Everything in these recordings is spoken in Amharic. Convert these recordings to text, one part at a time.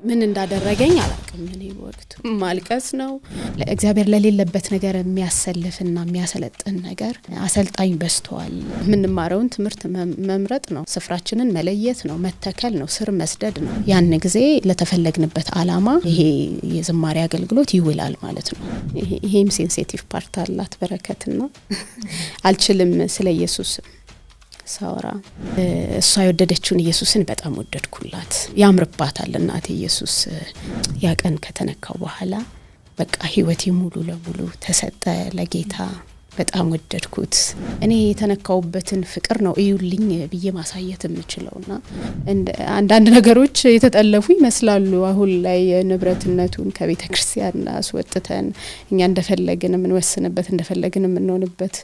ምን እንዳደረገኝ አላውቅም። እኔ ወቅቱ ማልቀስ ነው ለእግዚአብሔር ለሌለበት ነገር የሚያሰልፍና የሚያሰለጥን ነገር አሰልጣኝ በስተዋል። ምንማረውን ትምህርት መምረጥ ነው፣ ስፍራችንን መለየት ነው፣ መተከል ነው፣ ስር መስደድ ነው። ያን ጊዜ ለተፈለግንበት አላማ ይሄ የዝማሬ አገልግሎት ይውላል ማለት ነው። ይሄም ሴንሲቲቭ ፓርት አላት በረከትና አልችልም ስለ ኢየሱስ ሳወራ እሷ የወደደችውን ኢየሱስን በጣም ወደድኩላት። ያምርባታል እናቴ ኢየሱስ። ያ ቀን ከተነካው በኋላ በቃ ህይወቴ ሙሉ ለሙሉ ተሰጠ ለጌታ። በጣም ወደድኩት። እኔ የተነካውበትን ፍቅር ነው እዩልኝ ብዬ ማሳየት የምችለውና አንዳንድ ነገሮች የተጠለፉ ይመስላሉ። አሁን ላይ ንብረትነቱን ከቤተ ክርስቲያን አስወጥተን እኛ እንደፈለግን የምንወስንበት እንደፈለግን የምንሆንበት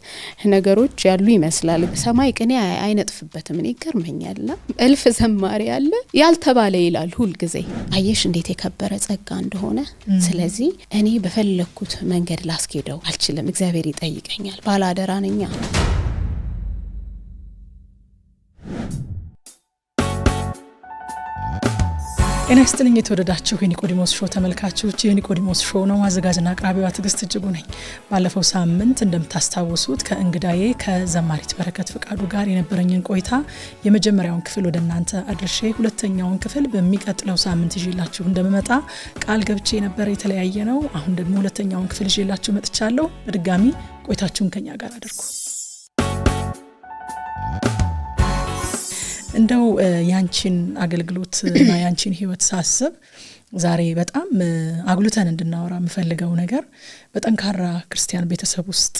ነገሮች ያሉ ይመስላል። ሰማይ ቅኔ አይነጥፍበትም። እኔ ይገርመኛልና እልፍ ዘማሪ አለ ያልተባለ ይላል ሁሉ ጊዜ። አየሽ እንዴት የከበረ ጸጋ እንደሆነ። ስለዚህ እኔ በፈለኩት መንገድ ላስኬደው አልችልም። እግዚአብሔር ይጠይቀኝ ባላደራ ነኝ። ጤና ይስጥልኝ የተወደዳችሁ የኒቆዲሞስ ሾው ተመልካቾች፣ የኒቆዲሞስ ሾው ነው። አዘጋጅና አቅራቢዋ ትዕግስት እጅጉ ነኝ። ባለፈው ሳምንት እንደምታስታውሱት ከእንግዳዬ ከዘማሪት በረከት ፍቃዱ ጋር የነበረኝን ቆይታ የመጀመሪያውን ክፍል ወደ እናንተ አድርሼ ሁለተኛውን ክፍል በሚቀጥለው ሳምንት ይዤላችሁ እንደምመጣ ቃል ገብቼ ነበር። የተለያየ ነው። አሁን ደግሞ ሁለተኛውን ክፍል ይዤላችሁ መጥቻለሁ። በድጋሚ ቆይታችሁን ከኛ ጋር አድርጉ። እንደው ያንቺን አገልግሎት እና ያንቺን ህይወት ሳስብ ዛሬ በጣም አጉልተን እንድናወራ የምፈልገው ነገር በጠንካራ ክርስቲያን ቤተሰብ ውስጥ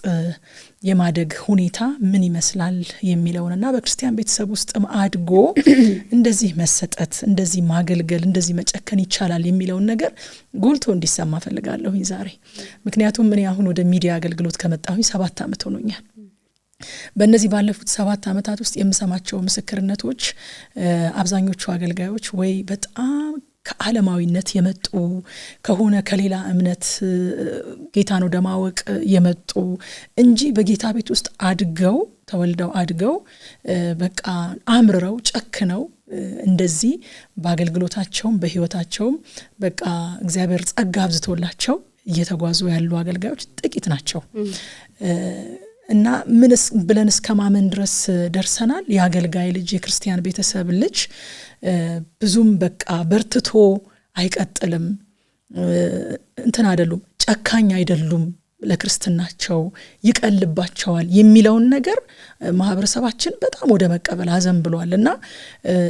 የማደግ ሁኔታ ምን ይመስላል የሚለውንና በክርስቲያን ቤተሰብ ውስጥ አድጎ እንደዚህ መሰጠት፣ እንደዚህ ማገልገል፣ እንደዚህ መጨከን ይቻላል የሚለውን ነገር ጎልቶ እንዲሰማ ፈልጋለሁ ዛሬ። ምክንያቱም እኔ አሁን ወደ ሚዲያ አገልግሎት ከመጣሁኝ 7 ዓመት ሆኖኛል። በእነዚህ ባለፉት 7 ዓመታት ውስጥ የምሰማቸው ምስክርነቶች አብዛኞቹ አገልጋዮች ወይ በጣም ከዓለማዊነት የመጡ ከሆነ ከሌላ እምነት ጌታን ወደ ማወቅ የመጡ እንጂ በጌታ ቤት ውስጥ አድገው ተወልደው አድገው በቃ አምርረው ጨክነው እንደዚህ በአገልግሎታቸውም በህይወታቸውም በቃ እግዚአብሔር ጸጋ አብዝቶላቸው እየተጓዙ ያሉ አገልጋዮች ጥቂት ናቸው። እና ምንስ ብለን እስከማመን ድረስ ደርሰናል። የአገልጋይ ልጅ የክርስቲያን ቤተሰብ ልጅ ብዙም በቃ በርትቶ አይቀጥልም፣ እንትን አይደሉም፣ ጨካኝ አይደሉም፣ ለክርስትናቸው ይቀልባቸዋል የሚለውን ነገር ማህበረሰባችን በጣም ወደ መቀበል አዘን ብሏልና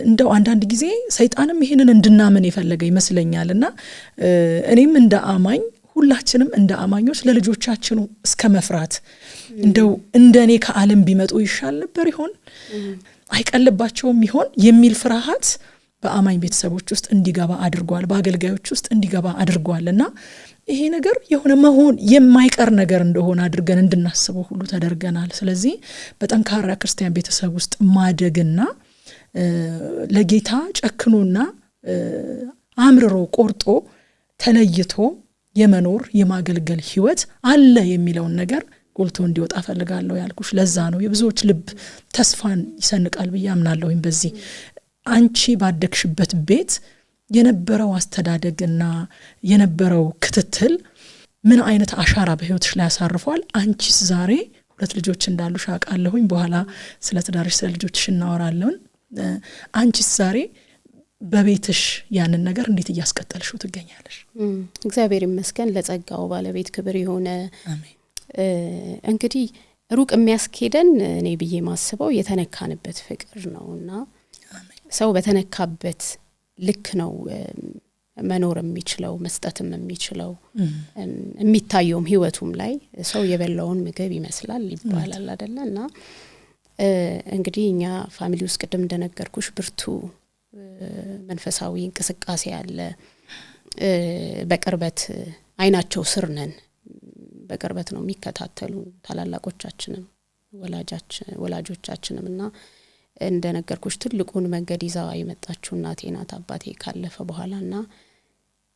እንደው አንዳንድ ጊዜ ሰይጣንም ይሄንን እንድናምን የፈለገ ይመስለኛልና እኔም እንደ አማኝ ሁላችንም እንደ አማኞች ለልጆቻችን እስከ መፍራት እንደው እንደኔ ከዓለም ቢመጡ ይሻል ነበር ይሆን አይቀልባቸውም ይሆን የሚል ፍርሃት በአማኝ ቤተሰቦች ውስጥ እንዲገባ አድርጓል፣ በአገልጋዮች ውስጥ እንዲገባ አድርጓልና ይሄ ነገር የሆነ መሆን የማይቀር ነገር እንደሆነ አድርገን እንድናስበው ሁሉ ተደርገናል። ስለዚህ በጠንካራ ክርስቲያን ቤተሰብ ውስጥ ማደግና ለጌታ ጨክኖና አምርሮ ቆርጦ ተለይቶ የመኖር የማገልገል ህይወት አለ የሚለውን ነገር ጎልቶ እንዲወጣ ፈልጋለሁ ያልኩሽ ለዛ ነው። የብዙዎች ልብ ተስፋን ይሰንቃል በያምናለሁ። በዚህ አንቺ ባደክሽበት ቤት የነበረው አስተዳደግና የነበረው ክትትል ምን አይነት አሻራ በህይወትሽ ላይ ያሳርፏል? አንቺስ ዛሬ 2 ልጆች እንዳሉሽ አውቃለሁኝ። በኋላ ስለ ትዳርሽ ስለ ልጆችሽ እናወራለን። አንቺስ ዛሬ በቤትሽ ያንን ነገር እንዴት እያስቀጠልሽው ትገኛለሽ? እግዚአብሔር ይመስገን ለጸጋው ባለቤት ክብር ይሁን። አሜን። እንግዲህ ሩቅ የሚያስኬደን እኔ ብዬ ማስበው የተነካንበት ፍቅር ነውና ሰው በተነካበት ልክ ነው መኖር የሚችለው መስጠትም የሚችለው የሚታየውም ህይወቱም ላይ ሰው የበላውን ምግብ ይመስላል ይባላል አይደለና እንግዲህ እኛ ፋሚሊ ውስጥ ቅድም እንደነገርኩሽ ብርቱ መንፈሳዊ እንቅስቃሴ አለ። በቅርበት አይናቸው ስር ነን። በቅርበት ነው የሚከታተሉ ታላላቆቻችንም ወላጆቻችንምና እንደነገርኩሽ ትልቁን መንገድ ይዛ የመጣችው እናቴ ናት። አባቴ ካለፈ በኋላና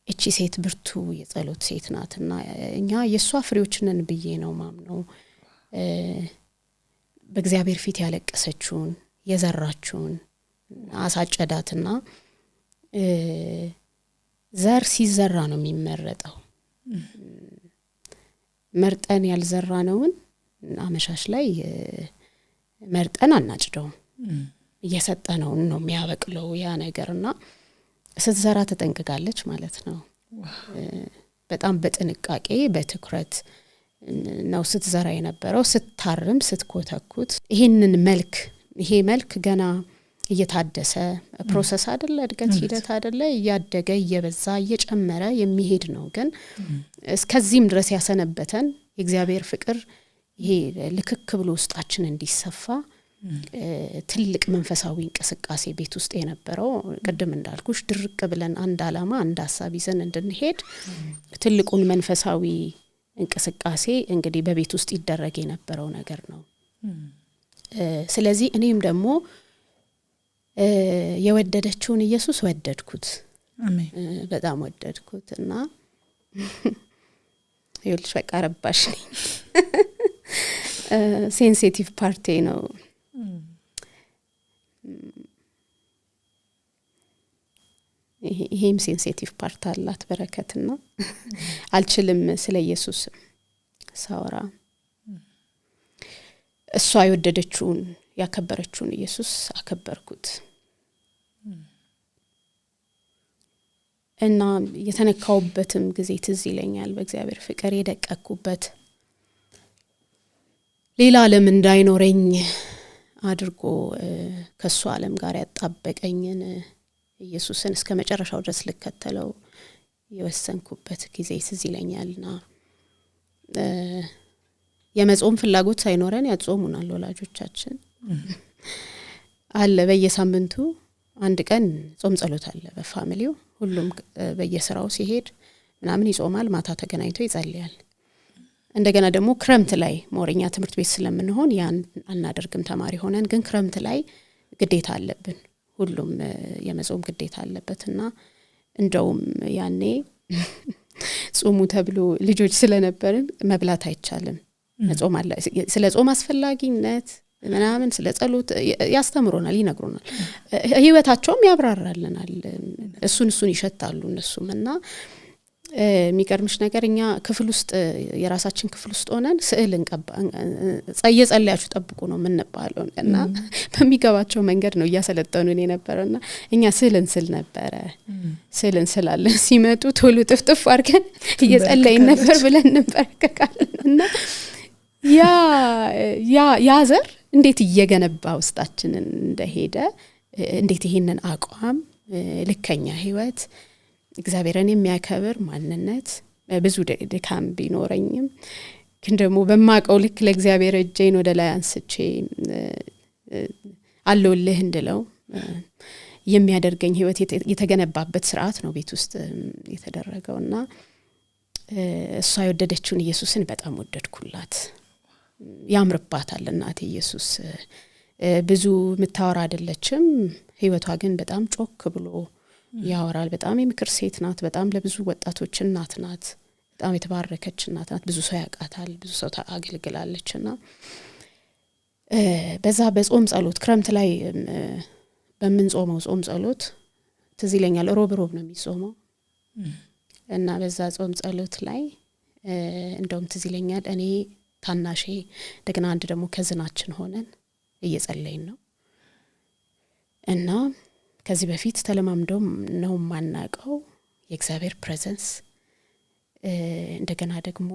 እቺ ሴት ብርቱ የጸሎት ሴት ናትና እኛ የሷ ፍሬዎች ነን ብዬ ነው ማምነው። በእግዚአብሔር ፊት ያለቀሰችውን የዘራችውን አሳጨዳትና ዘር ሲዘራ ነው የሚመረጠው። መርጠን ያልዘራነውን አመሻሽ ላይ መርጠን አናጭደው እየሰጠነው ነው የሚያበቅለው ያ ነገርና ስትዘራ ተጠንቅቃለች ማለት ነው። በጣም በጥንቃቄ በትኩረት ነው ስትዘራ የነበረው ስታርም ስትኮተኩት ይሄ መልክ ገና እየታደሰ ፕሮሰስ አይደለ እድገት ሂደት አይደለ እያደገ እየበዛ እየጨመረ የሚሄድ ነው። ግን እስከዚህም ድረስ ያሰነበተን የእግዚአብሔር ፍቅር ይሄ ልክክ ብሎ ውስጣችን እንዲሰፋ ትልቅ መንፈሳዊ እንቅስቃሴ ቤት ውስጥ የነበረው ቅድም እንዳልኩሽ ድርቅ ብለን አንድ አላማ አንድ ሐሳብ ይዘን እንድንሄድ ትልቁን መንፈሳዊ እንቅስቃሴ እንግዲህ በቤት ውስጥ ይደረግ የነበረው ነገር ነው። ስለዚህ እኔም ደግሞ የወደደችውን ኢየሱስ ወደድኩት። አሜን። በጣም ወደድኩትና ይልሽ በቃ ረባሽ ሴንሲቲቭ ፓርቲ ነው። ይሄም ሴንሲቲቭ ፓርት አላት በረከትና አልችልም ስለ ኢየሱስ ሳወራ እሷ የወደደችውን ያከበረችውን ኢየሱስ አከበርኩት እና የተነካውበትም ጊዜ ትዝ ይለኛል። በእግዚአብሔር ፍቅር የደቀኩበት ሌላ ዓለም እንዳይኖረኝ አድርጎ ከሱ ዓለም ጋር ያጣበቀኝን ኢየሱስን እስከ መጨረሻው ድረስ ልከተለው የወሰንኩበት ጊዜ ትዝ ይለኛልና የመጾም ፍላጎት ሳይኖረን ያጾሙናል ወላጆቻችን አለ። በየሳምንቱ አንድ ቀን ጾም ጸሎት አለ በፋሚሊው ሁሉም በየስራው ሲሄድ ምናምን ይጾማል። ማታ ተገናኝቶ ይጸልያል። እንደገና ደግሞ ክረምት ላይ ሞሪኛ ትምህርት ቤት ስለምንሆን ያን አናደርግም ተማሪ ሆነን፣ ግን ክረምት ላይ ግዴታ አለብን ሁሉም የመጾም ግዴታ አለበትና እንደውም ያኔ ጾሙ ተብሎ ልጆች ስለነበርን መብላት አይቻልም መጾም አለ። ስለ ጾም አስፈላጊነት ምናምን ስለ ጸሎት ያስተምሩናል ይነግሩናል። ህይወታቸውም ያብራራልናል። እሱን ይሸታሉ እነሱምና የሚቀርምሽ ነገርኛ ክፍል ውስጥ የራሳችን ክፍል ውስጥ ሆነን ስዕል እንቀባ ጸየጸልያችሁ ጠብቁ ነው የምንባለው እና በሚገባቸው መንገድ ነው እያሰለጠኑን የነበረውና እኛ ስዕልን ስል ነበረ ስዕልን ስላለን ሲመጡ ቶሎ ጥፍጥፍ አድርገን እየጸለይን ነበር ብለን እንበረከካለን እና ያ ዘር እንዴት እየገነባ ውስጣችንን እንደሄደ እንዴት ይሄንን አቋም ልከኛ ህይወት እግዚአብሔርን የሚያከብር ማንነት ብዙ ድካም ቢኖረኝም ግን ደግሞ በማቀው ልክ ለእግዚአብሔር እጄን ወደ ላይ አንስቼ አለውልህ እንድለው የሚያደርገኝ ህይወት የተገነባበት ስርዓት ነው ቤት ውስጥ የተደረገውና እሷ የወደደችውን ኢየሱስን በጣም ወደድኩላት። ያምርባታል እናቴ ኢየሱስ ብዙ ምታወራ አይደለችም። ህይወቷ ግን በጣም ጮክ ብሎ ያወራል። በጣም የምክር ሴት ናት። በጣም ለብዙ ወጣቶች እናት ናት። በጣም የተባረከች እናት ናት። ብዙ ሰው ያውቃታል። ብዙ ሰው ታገልግላለችና በዛ በጾም ጸሎት ክረምት ላይ በምንጾመው ጾም ጸሎት ትዝ ይለኛል። ሮብ ነው የሚጾመው እና በዛ ጾም ጸሎት ላይ እንደውም ትዝ ይለኛል እኔ ታናሼ እንደገና አንድ ደግሞ ከዝናችን ሆነን እየጸለይን ነው እና ከዚህ በፊት ተለማምደው ነው ማናቀው የእግዚአብሔር ፕሬዘንስ እንደገና ደግሞ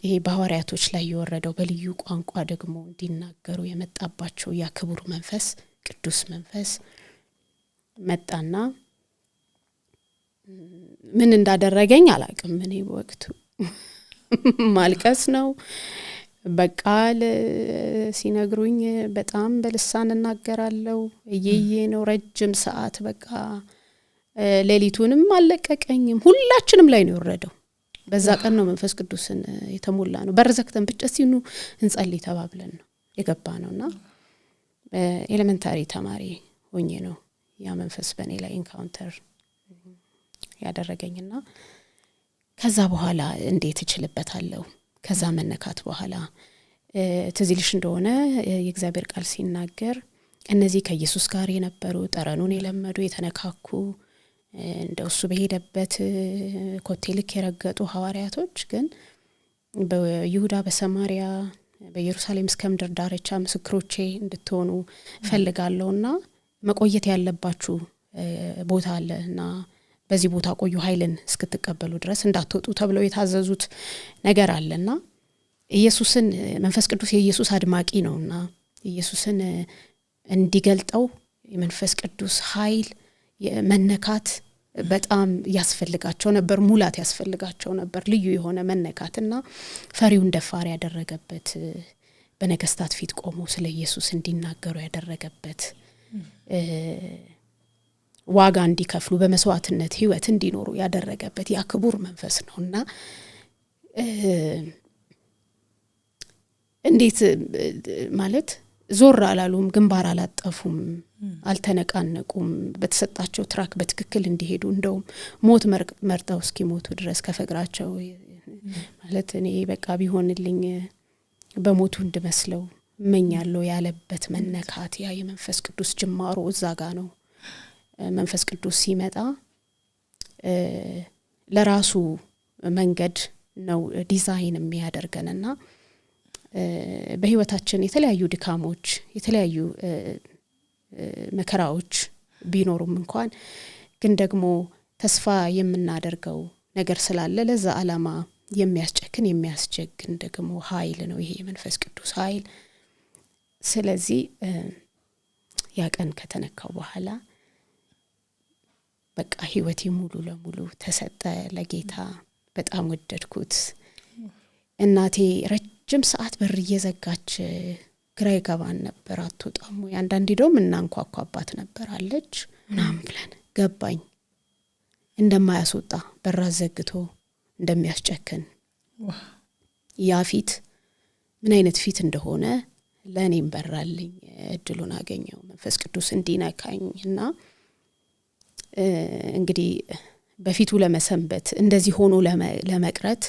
ይሄ በሐዋርያቶች ላይ የወረደው በልዩ ቋንቋ ደግሞ እንዲናገሩ የመጣባቸው ያ ክቡር መንፈስ ቅዱስ መንፈስ መጣና ምን እንዳደረገኝ አላቅም። እኔ በወቅቱ ማልቀስ ነው በቃል ሲነግሩኝ በጣም በልሳን እናገራለሁ እየየ ነው ረጅም ሰዓት በቃ ሌሊቱንም አለቀቀኝም። ሁላችንም ላይ ነው የወረደው። በዛ ቀን ነው መንፈስ ቅዱስን የተሞላ ነው። በርዘክተን ብቻ ሲኑ እንጸልይ ተባብለን ነው የገባነውና ኤሌመንታሪ ተማሪ ሆኜ ነው ያ መንፈስ በኔ ላይ ኢንካውንተር ያደረገኝና ከዛ በኋላ እንዴት እችልበታለሁ? ከዛ መነካት በኋላ ትዝልሽ እንደሆነ የእግዚአብሔር ቃል ሲናገር እነዚህ ከኢየሱስ ጋር የነበሩ ጠረኑን የለመዱ የተነካኩ እንደው እሱ በሄደበት ኮቴ ልክ የረገጡ ሐዋርያቶች ግን በይሁዳ በሰማሪያ በኢየሩሳሌም እስከ ምድር ዳርቻ ምስክሮቼ እንድትሆኑ ፈልጋለሁና መቆየት ያለባችሁ ቦታ አለና በዚህ ቦታ ቆዩ ኃይልን እስክትቀበሉ ድረስ እንዳትወጡ ተብለው የታዘዙት ነገር አለና ኢየሱስን መንፈስ ቅዱስ የኢየሱስ አድማቂ ነውና ኢየሱስን እንዲገልጠው የመንፈስ ቅዱስ ኃይል የመነካት በጣም ያስፈልጋቸው ነበር ሙላት ያስፈልጋቸው ነበር ልዩ የሆነ መነካትና ፈሪውን ደፋር ያደረገበት በነገስታት ፊት ቆሞ ስለ ኢየሱስ እንዲናገሩ ያደረገበት ዋጋ እንዲከፍሉ በመስዋዕትነት ህይወት እንዲኖሩ ያደረገበት ያ ክቡር መንፈስ ነውና እንዴት ማለት ዞር አላሉም ግንባር አላጠፉም አልተነቃነቁም በተሰጣቸው ትራክ በትክክል እንዲሄዱ እንደውም ሞት መርጠው እስኪሞቱ ድረስ ከፈግራቸው ማለት እኔ በቃ ቢሆንልኝ በሞቱ እንድመስለው መኛለው ያለበት መነካት ያ የመንፈስ ቅዱስ ጅማሮ እዛጋ ነው መንፈስ ቅዱስ ሲመጣ ለራሱ መንገድ ነው ዲዛይን የሚያደርገንና በህይወታችን የተለያዩ ድካሞች የተለያዩ መከራዎች ቢኖሩም እንኳን ግን ደግሞ ተስፋ የምናደርገው ነገር ስላለ ለዛ ዓላማ የሚያስጨክን የሚያስጀግን ደግሞ ኃይል ነው ይሄ የመንፈስ ቅዱስ ኃይል ስለዚህ ያ ቀን ከተነካው በኋላ በቃ ህይወቴ ሙሉ ለሙሉ ተሰጠ ለጌታ በጣም ወደድኩት እናቴ ረጅም ሰዓት በር እየዘጋች ግራ ይገባን ነበር አትወጣም ወይ አንዳንዴ ደም እናንኳኳባት ነበር አለች ምናምን ብለን ገባኝ እንደማያስወጣ በር ዘግቶ እንደሚያስጨክን ያ ፊት ምን አይነት ፊት እንደሆነ ለኔም በራልኝ እድሉን አገኘው መንፈስ ቅዱስ እንዲነካኝና እንግዲህ በፊቱ ለመሰንበት እንደዚህ ሆኖ ለመቅረት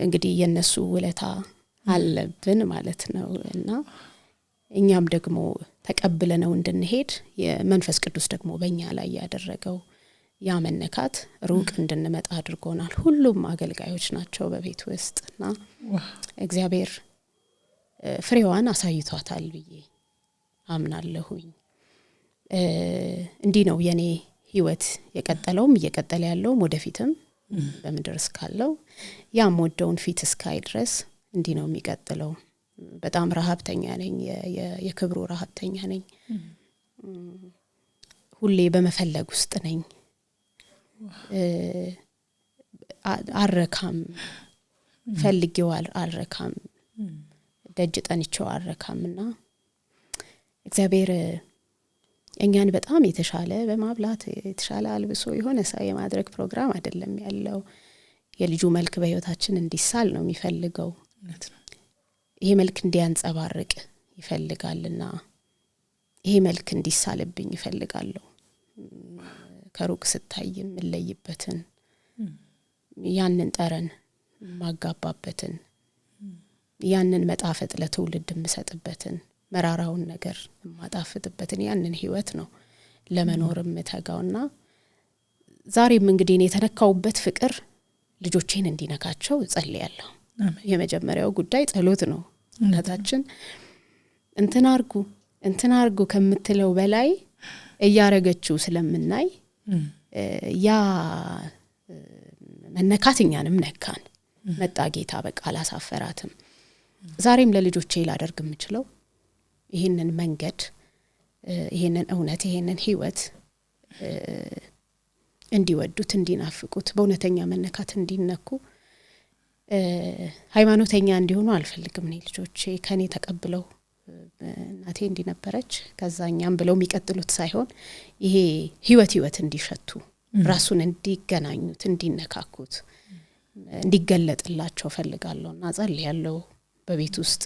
እንግዲህ የነሱ ውለታ አለብን ማለት ነው እና እኛም ደግሞ ተቀብለነው እንድንሄድ የመንፈስ ቅዱስ ደግሞ በእኛ ላይ ያደረገው ያ መነካት ሩቅ እንድንመጣ አድርጎናል ሁሉም አገልጋዮች ናቸው በቤት ውስጥና እግዚአብሔር ፍሬዋን አሳይቷታል ብዬ አምናለሁኝ እንዲህ ነው የኔ ህይወት የቀጠለውም እየቀጠለ ያለውም ወደፊትም በመድረስ እስካለው ያ ሞደውን ፊት እስካይ ድረስ እንዲህ ነው የሚቀጥለው በጣም ረሃብተኛ ነኝ የክብሩ ረሃብተኛ ነኝ ሁሌ በመፈለግ ውስጥ ነኝ አረካም ፈልጌው አልረካም ደጅ ጠንቼው አልረካምና እግዚአብሔር እኛን በጣም የተሻለ በማብላት የተሻለ አልብሶ የሆነ ሰው የማድረግ ፕሮግራም አይደለም ያለው የልጁ መልክ በህይወታችን እንዲሳል ነው የሚፈልገው ይሄ መልክ እንዲያንጸባርቅ ይፈልጋልና ይሄ መልክ እንዲሳልብኝ ይፈልጋለሁ ከሩቅ ስታይም ለይበትን ያንን ጠረን ማጋባበትን ያንን መጣፈጥ ለትውልድ መስጠበትን መራራውን ነገር ማጣፍጥበትን ያንን ህይወት ነው ለመኖርም ተጋውና ዛሬም እንግዲህ እኔ የተነካውበት ፍቅር ልጆቼን እንዲነካቸው ጸልያለሁ የመጀመሪያው ጉዳይ ጸሎት ነው እናታችን እንትና አርጉ ከምትለው በላይ እያረገችው ስለምናይ ያ መነካትኛንም ነካን መጣ ጌታ በቃ አላሳፈራትም ዛሬም ለልጆቼ ላደርግ የምችለው ይሄንን መንገድ ይሄንን እውነት ይሄንን ህይወት እንዲወዱት እንዲናፍቁት በእውነተኛ መነካት እንዲነኩ ሃይማኖተኛ እንዲሆኑ አልፈልግም ነኝ ልጆቼ ከኔ ተቀብለው እናቴ እንዲነበረች ከዛኛም ብለው የሚቀጥሉት ሳይሆን ይሄ ህይወት እንዲሸቱ ራሱን እንዲገናኙት እንዲነካኩት እንዲገለጥላቸው ፈልጋለሁና ጸልያለሁ በቤት ውስጥ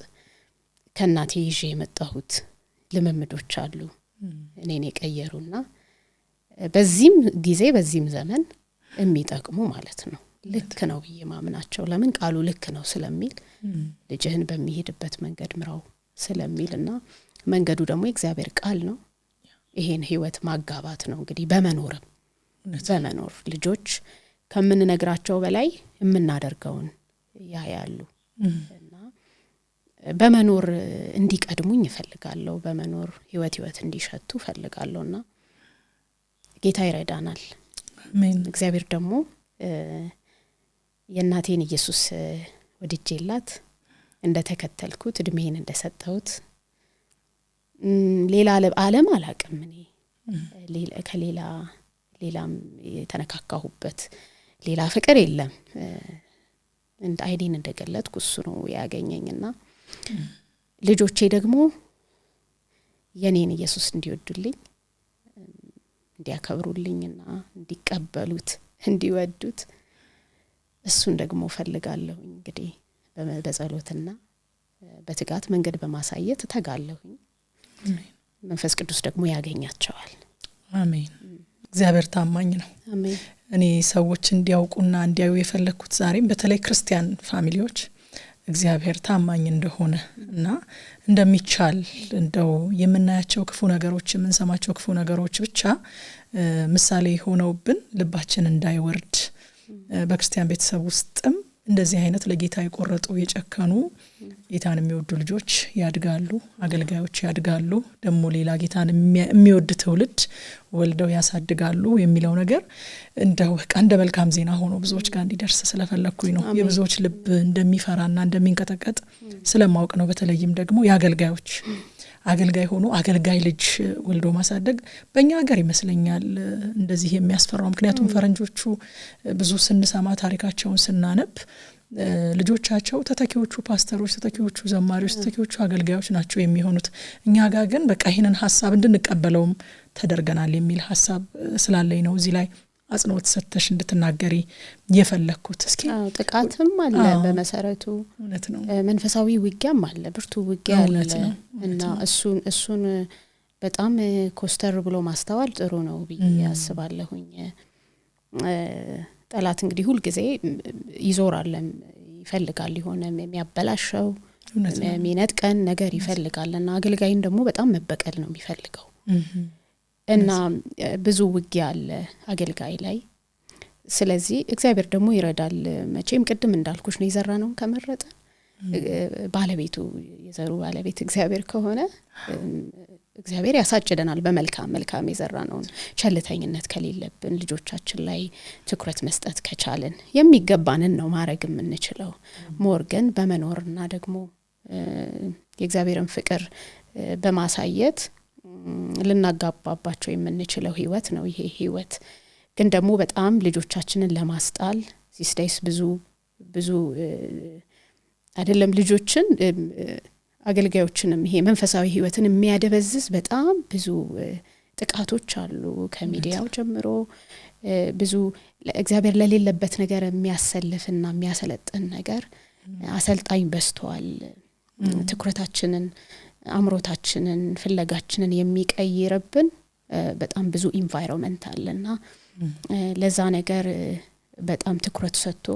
ከናቴ ይዤ የመጣሁት ልምምዶች አሉ እኔን የቀየሩና በዚህም ጊዜ በዚህም ዘመን የሚጠቅሙ ማለት ነው ልክ ነው በየማምናቸው ለምን ቃሉ ልክ ነው ስለሚል ልጅህን በሚሄድበት መንገድ ምራው ስለሚልና መንገዱ ደግሞ እግዚአብሔር ቃል ነው ይሄን ህይወት ማጋባት ነው እንግዲህ በመኖርም በመኖር ልጆች ከምንነግራቸው በላይ የምናደርገውን ያያሉ እና በመኖር እንዲቀድሙኝ እፈልጋለሁ በመኖር ህይወት እንዲሸቱ እፈልጋለሁና ጌታ ይረዳናል አሜን እግዚአብሔር ደግሞ የእናቴን ኢየሱስ ወድጄላት እንደተከተልኩት እድሜን እንደሰጠሁት ሌላ ዓለም አላቅም እኔ ሌላም የተነካካሁበት ሌላ ፍቅር የለም እንደ አይዲን እንደገለጥኩ እሱ ነው ያገኘኝና ልጆቼ ደግሞ የኔን ኢየሱስ እንዲወዱልኝ እንዲያከብሩልኝና እንዲቀበሉት እንዲወዱት እሱን ደግሞ ፈልጋለሁ እንግዲህ በጸሎትና በትጋት መንገድ በማሳየት ተጋለሁኝ መንፈስ ቅዱስ ደግሞ ያገኛቸዋል አሜን እግዚአብሔር ታማኝ ነው አሜን እኔ ሰዎች እንዲያውቁና እንዲያዩ የፈለኩት ዛሬም በተለይ ክርስቲያን ፋሚሊዎች እግዚአብሔር ታማኝ እንደሆነ እና እንደሚቻል እንደው የምናያቸው ክፉ ነገሮች የምንሰማቸው ክፉ ነገሮች ብቻ ምሳሌ ሆነውብን ልባችን እንዳይወርድ በክርስቲያን ቤተሰብ ውስጥም እንደዚህ አይነት ለጌታ የቆረጡ የጨከኑ ጌታን የሚወዱ ልጆች ያድጋሉ አገልጋዮች ያድጋሉ ደግሞ ሌላ ጌታን የሚወድ ትውልድ ወልደው ያሳድጋሉ የሚለው ነገር እንደው እንደ መልካም ዜና ሆኖ ብዙዎች ጋር እንዲደርስ ስለፈለኩኝ ነው የብዙዎች ልብ እንደሚፈራና እንደሚንቀጠቀጥ ስለማውቅ ነው በተለይም ደግሞ ያገልጋዮች አገልጋይ ሆኖ አገልጋይ ልጅ ወልዶ ማሳደግ በእኛ ሀገር ይመስለኛል እንደዚህ የሚያስፈራው ምክንያቱም ፈረንጆቹ ብዙ ስንሰማ ታሪካቸውን ስናነብ ልጆቻቸው ተተኪዎቹ ፓስተሮች ተተኪዎቹ ዘማሪዎች ተተኪዎቹ አገልጋዮች ናቸው የሚሆኑት እኛ ጋር ግን በቃ ይሄንን ሐሳብ እንድንቀበለውም ተደርገናል የሚል ሐሳብ ስላለኝ ነው እዚህ ላይ አጽንኦት ሰጥተሽ እንድትናገሪ የፈለኩት እስኪ ጥቃትም አለ በመሰረቱ እውነት ነው መንፈሳዊ ውጊያም አለ ብርቱ ውጊያ አለ እና እሱን በጣም ኮስተር ብሎ ማስተዋል ጥሩ ነው ብዬ ያስባለሁኝ ጠላት እንግዲህ ሁሉ ጊዜ ይዞራል ይፈልጋል ይሆነ የሚያበላሸው የሚነጥቀን ነገር ይፈልጋልና አገልጋይን ደግሞ በጣም መበቀል ነው የሚፈልገው እና ብዙ ውጊያ አለ አገልጋይ ላይ ስለዚህ እግዚአብሔር ደግሞ ይረዳል መቼም ቅድም እንዳልኩሽ ነው ይዘራነው ከመረጠ ባለቤቱ የዘሩ ባለቤት እግዚአብሔር ከሆነ እግዚአብሔር ያሳጭደናል በመልካም የዘራነው ቸልተኝነት ከሌለብን ልጆቻችን ላይ ትኩረት መስጠት ከቻለን የሚገባንን ነው ማድረግ የምንችለው ሞርገን በመኖርና ደግሞ የእግዚአብሔርን ፍቅር በማሳየት ልናጋባባቸው የምንችለው ህይወት ነው ይሄ ህይወት ግን ደግሞ በጣም ልጆቻችንን ለማስጣል ሲስታይስ ብዙ አይደለም ልጆችን አገልጋዮችንም ይሄ መንፈሳዊ ህይወትን የሚያደበዝዝ በጣም ብዙ ጥቃቶች አሉ ከሚዲያው ጀምሮ ብዙ እግዚአብሔር ለሌለበት ነገር የሚያሰልፍና የሚያሰለጥን ነገር አሰልጣኝ በስተዋል ትኩረታችንን አምሮታችንን ፍለጋችንን የሚቀይርብን በጣም ብዙ ኢንቫይሮንመንት አለና ለዛ ነገር በጣም ትኩረት ሰጥቶ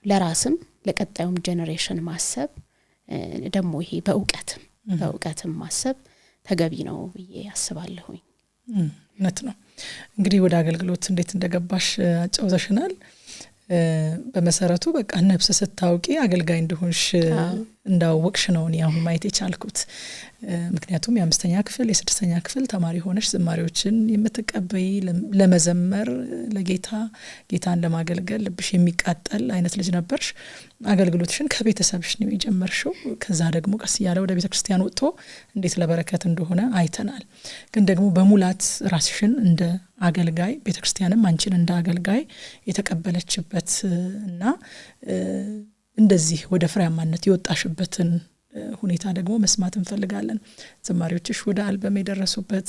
ለራስም ለቀጣዩም ጄነሬሽን ማሰብ ደግሞ ይሄ በእውቀትም ማሰብ ተገቢ ነው ብዬ አስባለሁኝ እውነት ነው እንግዲህ ወደ አገልግሎት እንዴት እንደገባሽ አጫውተሽናል በመሰረቱ በቃ ነፍስ ስታውቂ አገልጋይ እንደሆንሽ እንዳወቅሽ ነው አሁን ማየት የቻልኩት ምክንያቱም የ5ኛ ክፍል የ6ኛ ክፍል ተማሪ ሆነሽ ዝማሬዎችን የምትቀበይ ለመዘመር ጌታን ለማገልገል ልብሽ የሚቃጠል አይነት ልጅ ነበርሽ አገልግሎትሽን ከቤተሰብሽ ነው የጀመርሽው ከዛ ደግሞ ቀስ ያለ ወደ ቤተክርስቲያን ወጥቶ እንዴት ለበረከት እንደሆነ አይተናል ግን ደግሞ በሙላት ራስሽን እንደ አገልጋይ ቤተክርስቲያንም አንቺን እንደ አገልጋይ የተቀበለችበት እና እንደዚህ ወደ ፍሬያማነት የወጣሽበትን ሁኔታ ደግሞ መስማት እንፈልጋለን ዘማሪዎችሽ ወደ አልበም የደረሱበት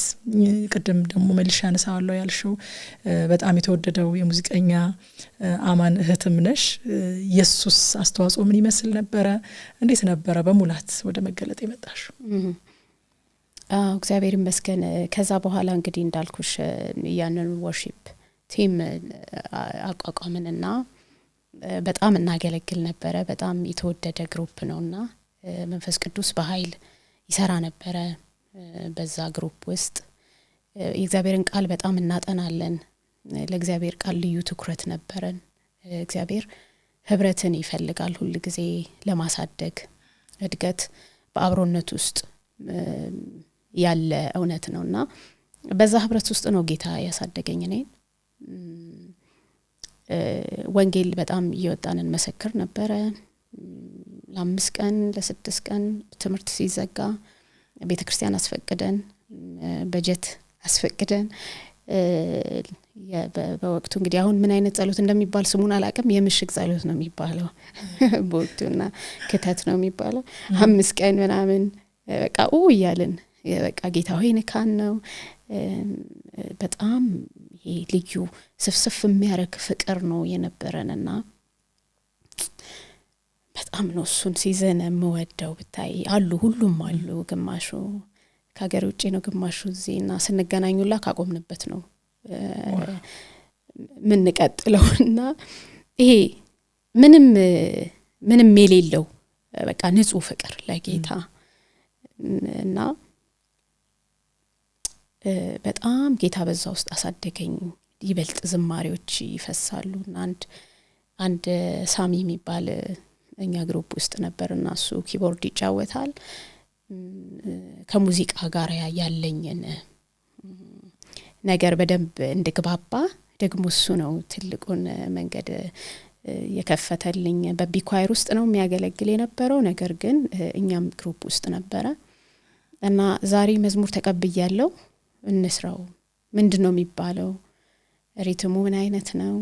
ቅድም ደግሞ መልሻ ያነሳዋለሁ ያልሽው በጣም የተወደደው የሙዚቀኛ አማን እህትም ነሽ ኢየሱስ አስተዋጽኦ ምን ይመስል ነበረ እንዴት ነበረ በሙላት ወደ መገለጥ የመጣሽው እግዚአብሔር ይመስገን ከዛ በኋላ እንግዲህ እንዳልኩሽ ያንን ወርሺፕ ቲም አቋቋምንና በጣም እናገለግል ነበረ በጣም የተወደደ ግሩፕ ነውና መንፈስ ቅዱስ በኃይል ይሰራ ነበረ በዛ ግሩፕ ውስጥ የእግዚአብሔርን ቃል በጣም እናጠናለን ለእግዚአብሔር ቃል ልዩ ትኩረት ነበረን። እግዚአብሔር ህብረትን ይፈልጋል ሁሉ ጊዜ ለማሳደግ እድገት በአብሮነት ውስጥ ያለ እውነት ነውና በዛ ህብረት ውስጥ ነው ጌታ ያሳደገኝ። እኔ ወንጌል በጣም እየወጣንን መሰክር ነበረ። ለ5 ቀን ለ6 ቀን ትምህርት ሲዘጋ ቤተክርስቲያን አስፈቅደን በጀት አስፈቅደን በወቅቱ እንግዲህ አሁን ምን አይነት ጸሎት እንደሚባል ስሙን አላቀም የምሽግ ጸሎት ነው የሚባለው በወቅቱና ከተት ነው የሚባለው 5 ቀን ምናምን በቃ እያልን በቃ ጌታ ሆይ ንካን ነው። በጣም ይሄ ልዩ ስፍስፍ የሚያረክ ፍቅር ነው የነበረንና በጣም ነው እሱን ሲዘን የምወደው። ብታይ አሉ ሁሉም አሉ ግማሹ ከሀገር ውጪ ነው ግማሹ እዚህና ስንገናኙላ ካቆምንበት ነው ምን እንቀጥለውና ይሄ ምንም የሌለው በቃ ንጹህ ፍቅር ለጌታ እና በጣም ጌታ በዛ ውስጥ አሳደገኝ። ይበልጥ ዝማሬዎች ይፈሳሉና አንድ ሳሚ የሚባል እኛ ግሩፕ ውስጥ ነበርና እሱ ኪቦርድ ይጫወታል። ከሙዚቃ ጋር ያለኝን ነገር በደንብ እንድግባባ ደግሞ እሱ ነው ትልቁን መንገድ የከፈተልኝ። በቢኳየር ውስጥ ነው የሚያገለግል የነበረው ነገር ግን እኛም ግሩፕ ውስጥ ነበረ እና ዛሬ መዝሙር ተቀብያለሁ እንስራው ምንድነው የሚባለው ሪትሙ ምን አይነት ነው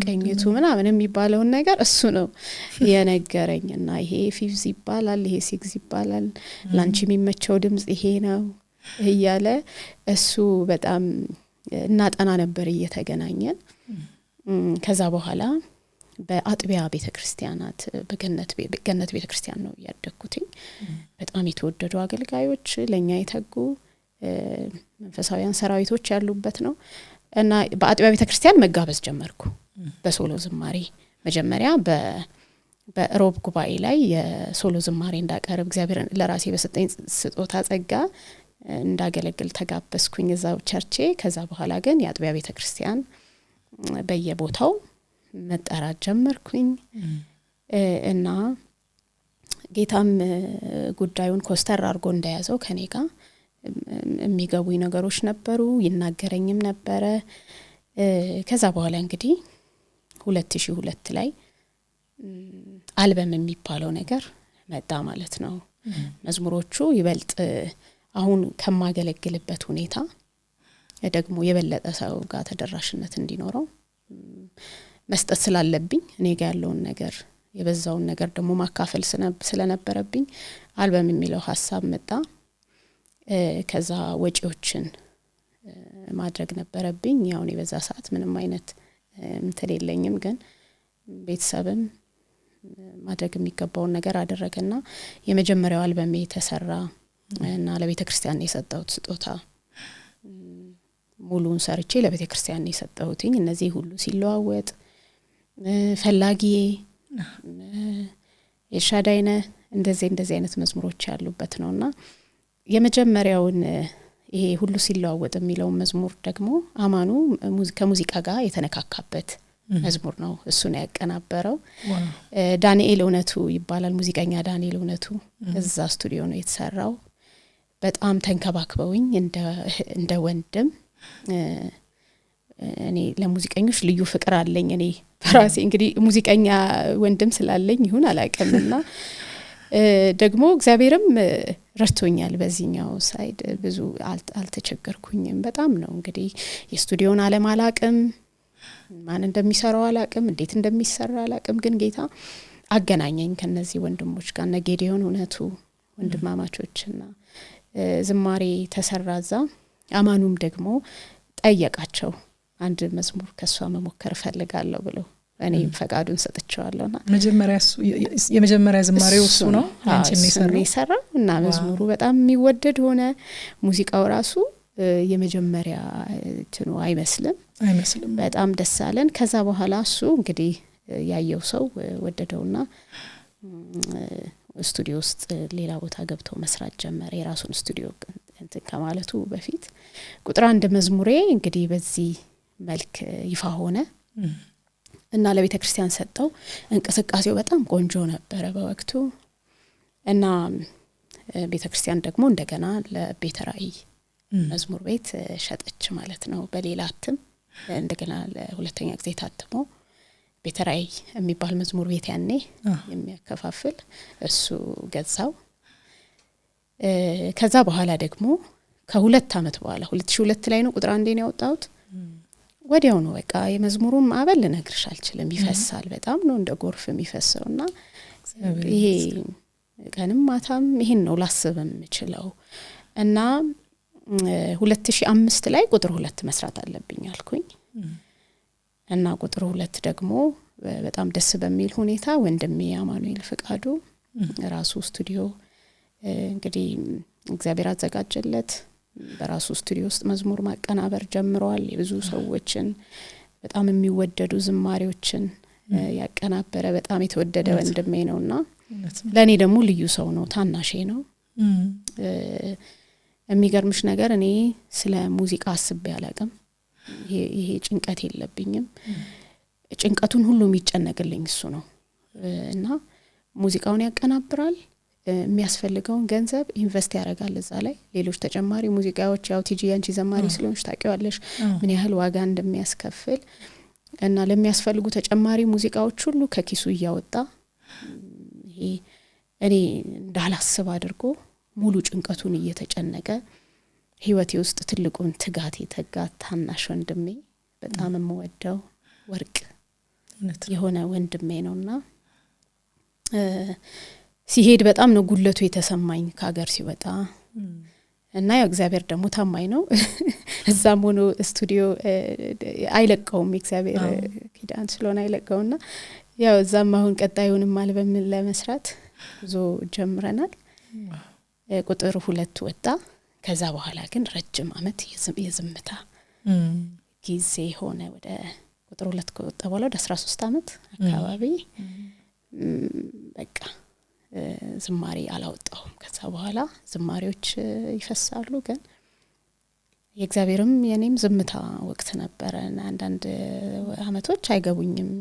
ቀኝቱ ምናምን የሚባለው ነገር እሱ ነው የነገረኝና ይሄ ፊፍዝ ይባላል ይሄ ሲክስ ይባላል ላንቺ የሚመቸው ድምጽ ይሄ ነው እያለ እሱ በጣም እናጠና ነበር እየተገናኘን። ከዛ በኋላ በአጥቢያ ቤተክርስቲያናት በገነት ቤተክርስቲያን ነው ያደግኩትኝ። በጣም የተወደዱ አገልጋዮች ለኛ የተጉ መንፈሳዊያን ሰራዊቶች ያሉበት ነው እና በአጥቢያ ቤተክርስቲያን መጋበዝ ጀመርኩ በሶሎ ዝማሬ። መጀመሪያ በሮብ ጉባኤ ላይ የሶሎ ዝማሬ እንዳቀርብ እግዚአብሔር ለራሴ በሰጠኝ ስጦታ ጸጋ እንዳገለግል ተጋበዝኩኝ እዛው ቸርቼ። ከዛ በኋላ ግን የአጥቢያ ቤተክርስቲያን በየቦታው መጠራት ጀመርኩኝ እና ጌታም ጉዳዩን ኮስተር አድርጎ እንደያዘው ከኔ ጋር የሚገቡኝ ነገሮች ነበሩ ይናገረኝም ነበረ። ከዛ በኋላ እንግዲህ 2002 ላይ አልበም የሚባለው ነገር መጣ ማለት ነው። መዝሙሮቹ ይበልጥ አሁን ከማገለግልበት ሁኔታ ደግሞ የበለጠ ሰው ጋር ተደራሽነት እንዲኖረው መስጠት ስላለብኝ እኔ ጋር ያለውን ነገር የበዛውን ነገር ደግሞ ማካፈል ስለነበረብኝ አልበም የሚለው ሐሳብ መጣ። ከዛ ወጪዎችን ማድረግ ነበረብኝ። ያው እኔ በዛ ሰዓት ምንም አይነት ተሌለኝም ግን ቤተሰብም ማድረግ የሚገባውን ነገር አደረገና የመጀመሪያው አልበም ተሰራ እና ለቤተክርስቲያን የሰጠሁት ስጦታ ሙሉን ሰርቼ ለቤተክርስቲያን የሰጠሁትኝ። እነዚህ ሁሉ ሲለዋወጥ ፈላጊዬ የሻዳይነ እንደዚህ አይነት መዝሙሮች ያሉበት ነውና የመጀመሪያውን ይሄ ሁሉ ሲለዋወጥ የሚለው መዝሙር ደግሞ አማኑ ከሙዚቃ ጋር የተነካካበት መዝሙር ነው። እሱ ነው ያቀናበረው። ዳንኤል እውነቱ ይባላል ሙዚቀኛ ዳንኤል እውነቱ እዛ ስቱዲዮ ነው የተሰራው። በጣም ተንከባክበውኝ እንደ ወንድም እኔ ለሙዚቀኞች ልዩ ፍቅር አለኝ። እኔ በራሴ እንግዲህ ሙዚቀኛ ወንድም ስላለኝ ይሁን አላቀምና ደግሞ እግዚአብሔርም ረድቶኛል በዚህኛው ሳይድ ብዙ አልተቸገርኩኝም። በጣም ነው እንግዲህ የስቱዲዮን ዓለም አላቅም ማን እንደሚሰራው አላቅም እንዴት እንደሚሰራ አላቅም ግን ጌታ አገናኘኝ ከነዚህ ወንድሞች ጋር ነጌዲዮን እውነቱ ወንድማማቾችና ዝማሬ ተሰራዛ። አማኑም ደግሞ ጠየቃቸው አንድ መዝሙር ከሷ መሞከር ፈልጋለሁ ብሎ እኔም ፈቃዱን ሰጥቻለሁና የመጀመሪያ ዝማሬው እሱ ነው አንቺን የሰራው እና መዝሙሩ በጣም የሚወደድ ሆነ። ሙዚቃው ራሱ የመጀመሪያ እንትኑ አይመስልም በጣም ደስ አለን። ከዛ በኋላ እሱ እንግዲህ ያየው ሰው ወደደውና ስቱዲዮ ውስጥ ሌላ ቦታ ገብቶ መስራት ጀመረ። የራሱን ስቱዲዮ እንትን ከማለቱ በፊት ቁጥር 1 መዝሙሬ እንግዲህ በዚህ መልክ ይፋ ሆነ እና ለቤተ ክርስቲያን ሰጠው። እንቅስቃሴው በጣም ቆንጆ ነበረ በወቅቱ እና ቤተ ክርስቲያን ደግሞ እንደገና ለቤተ ራእይ መዝሙር ቤት ሸጠች ማለት ነው። በሌላ እትም እንደገና ለሁለተኛ ጊዜ ታትሞ ቤተ ራእይ የሚባል መዝሙር ቤት ያኔ የሚያከፋፍል እሱ ገዛው። ከዛ በኋላ ደግሞ ከሁለት አመት በኋላ 2002 ላይ ነው ቁጥር 1 ነው ያወጣሁት። ወዲያው ነው በቃ የመዝሙሩን ማዕበል ልነግርሽ አልችልም፣ ይፈሳል በጣም ነው እንደ ጎርፍ የሚፈሰውና ይሄ ቀንም ማታም ይሄን ነው ላስብ የምችለው እና 2005 ላይ ቁጥር 2 መስራት አለብኝ አልኩኝ እና ቁጥር 2 ደግሞ በጣም ደስ በሚል ሁኔታ ወንድሜ አማኑኤል ፍቃዱ ራሱ ስቱዲዮ እንግዲህ እግዚአብሔር አዘጋጀለት በራሱ ስቱዲዮ ውስጥ መዝሙር ማቀናበር ጀምሯል። የብዙ ሰዎችን በጣም የሚወደዱ ዝማሬዎችን ያቀናበረ በጣም የተወደደ ወንድሜ ነውና ለኔ ደግሞ ልዩ ሰው ነው፣ ታናሼ ነው። የሚገርምሽ ነገር እኔ ስለ ሙዚቃ አስቤ አላቅም። ይሄ ጭንቀት የለብኝም። ጭንቀቱን ሁሉ የሚጨነቅልኝ እሱ ነው እና ሙዚቃውን ያቀናብራል፣ የሚያስፈልገውን ገንዘብ ኢንቨስት ያደርጋል እዛ ላይ። ሌሎች ተጨማሪ ሙዚቃዎች ያው ቲጂ አንቺ ዘማሪ ስለሆንሽ ታውቂዋለሽ ምን ያህል ዋጋ እንደሚያስከፍል እና ለሚያስፈልጉ ተጨማሪ ሙዚቃዎች ሁሉ ከኪሱ እያወጣ ይሄ እኔ እንዳላስብ አድርጎ ሙሉ ጭንቀቱን እየተጨነቀ ህይወቴ ውስጥ ትልቁን ትጋት የተጋት ታናሽ ወንድሜ በጣም የምወደው ወርቅ የሆነ ወንድሜ ነውና ሲሄድ በጣም ነው ጉለቱ የተሰማኝ ከሀገር ሲወጣ እና ያው እግዚአብሔር ደግሞ ታማኝ ነው። እዛም ሆኖ ስቱዲዮ አይለቀውም፣ እግዚአብሔር ኪዳን ስለሆነ አይለቀውና ያው እዛም አሁን ቀጣዩንም አልበም ለመስራት ጉዞ ጀምረናል። ቁጥር 2 ወጣ። ከዛ በኋላ ግን ረጅም አመት የዝምታ ጊዜ ሆነ። ወደ ቁጥር 2 ከወጣ በኋላ ወደ 13 አመት አካባቢ በቃ ዝማሬ አላወጣሁም። ከዛ በኋላ ዝማሬዎች ይፈሳሉ፣ ግን የእግዚአብሔርም የኔም ዝምታ ወቅት ነበረና አንዳንድ አመቶች አይገቡኝም።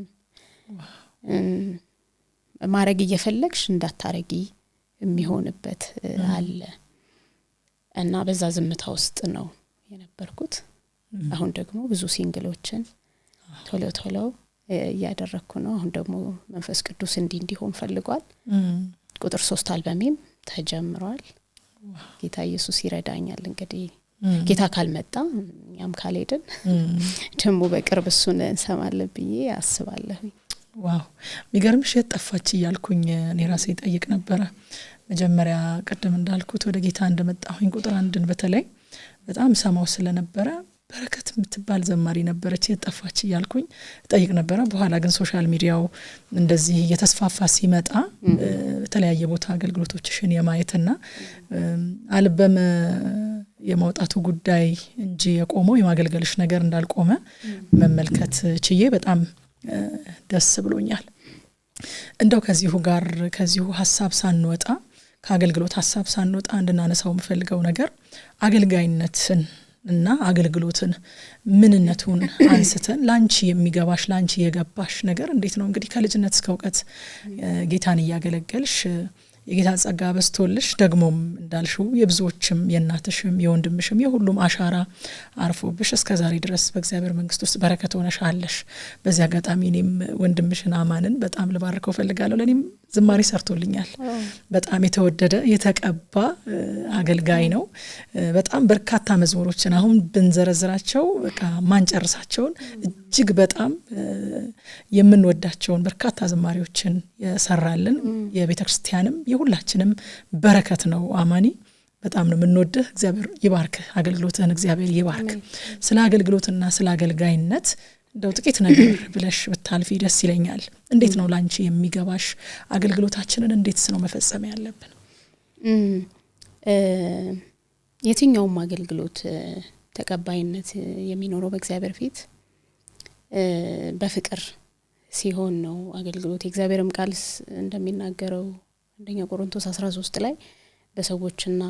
ማረግ እየፈለግሽ እንዳታረጊ የሚሆንበት አለ እና በዛ ዝምታ ውስጥ ነው የነበርኩት። አሁን ደግሞ ብዙ ሲንግሎችን ቶሎ እያደረኩ ነው። አሁን ደግሞ መንፈስ ቅዱስ እንዲሆን ፈልጓል። ቁጥር 3 አልበሜም ተጀምሯል። ጌታ ኢየሱስ ይረዳኛል። እንግዲህ ጌታ ካልመጣ እኛም ካልሄድን ደግሞ በቅርብ እሱን እንሰማለን ብዬ አስባለሁ። ዋው የሚገርምሽ የጠፋች እያልኩኝ እኔ ራሴ ጠይቅ ነበር። መጀመሪያ ቀደም እንዳልኩት ወደ ጌታ እንደመጣሁኝ ቁጥር 1ን በተለይ በጣም ሰማው ስለነበረ በረከት የምትባል ዘማሪ ነበረች የጠፋች እያልኩኝ ጠይቅ ነበር። በኋላ ግን ሶሻል ሚዲያው እንደዚህ እየተስፋፋ ሲመጣ በተለያየ ቦታ አገልግሎቶችሽን የማየትና አልበም የማውጣቱ ጉዳይ እንጂ የቆመው የማገልገልሽ ነገር እንዳልቆመ መመልከት ችዬ በጣም ደስ ብሎኛል። እንደው ከዚሁ ሐሳብ ሳንወጣ ከአገልግሎት ሐሳብ ሳንወጣ እንድናነሳው የምፈልገው ነገር አገልጋይነትን እና አገልግሎትን ምንነቱን አንስተን ላንቺ የሚገባሽ ላንቺ የገባሽ ነገር እንዴት ነው? እንግዲህ ከልጅነት እስከ ዕውቀት ጌታን ያገለገልሽ የጌታ ጸጋ በስቶልሽ ደግሞም እንዳልሽው የብዙዎችም የናትሽም የወንድምሽም የሁሉም አሻራ አርፎብሽ እስከዛሬ ድረስ በእግዚአብሔር መንግስት ውስጥ በረከት ሆነሻለሽ። በዚህ አጋጣሚ እኔም ወንድምሽን አማንን በጣም ልባርከው ፈልጋለሁ። ለኔም ዝማሬ ሰርቶልኛል። በጣም የተወደደ የተቀባ አገልጋይ ነው። በጣም በርካታ መዝሙሮችን አሁን ብንዘረዝራቸው በቃ ማንጨርሳቸውን እጅግ በጣም የምንወዳቸውን በርካታ ዝማሬዎችን የሰራልን የቤተክርስቲያንም የሁላችንም በረከት ነው። አማኒ በጣም ነው የምንወድህ። እግዚአብሔር ይባርክ፣ አገልግሎትህን እግዚአብሔር ይባርክ። ስለ አገልግሎትና ስለ አገልጋይነት እንደው ጥቂት ነገር ብለሽ ብታልፊ ደስ ይለኛል። እንዴት ነው ላንቺ የሚገባሽ? አገልግሎታችንን እንዴትስ ነው መፈጸም ያለብን? የትኛውም አገልግሎት ተቀባይነት የሚኖረው በእግዚአብሔር ፊት በፍቅር ሲሆን ነው። አገልግሎት የእግዚአብሔርም ቃል እንደሚናገረው አንደኛ ቆሮንቶስ 13 ላይ በሰዎችና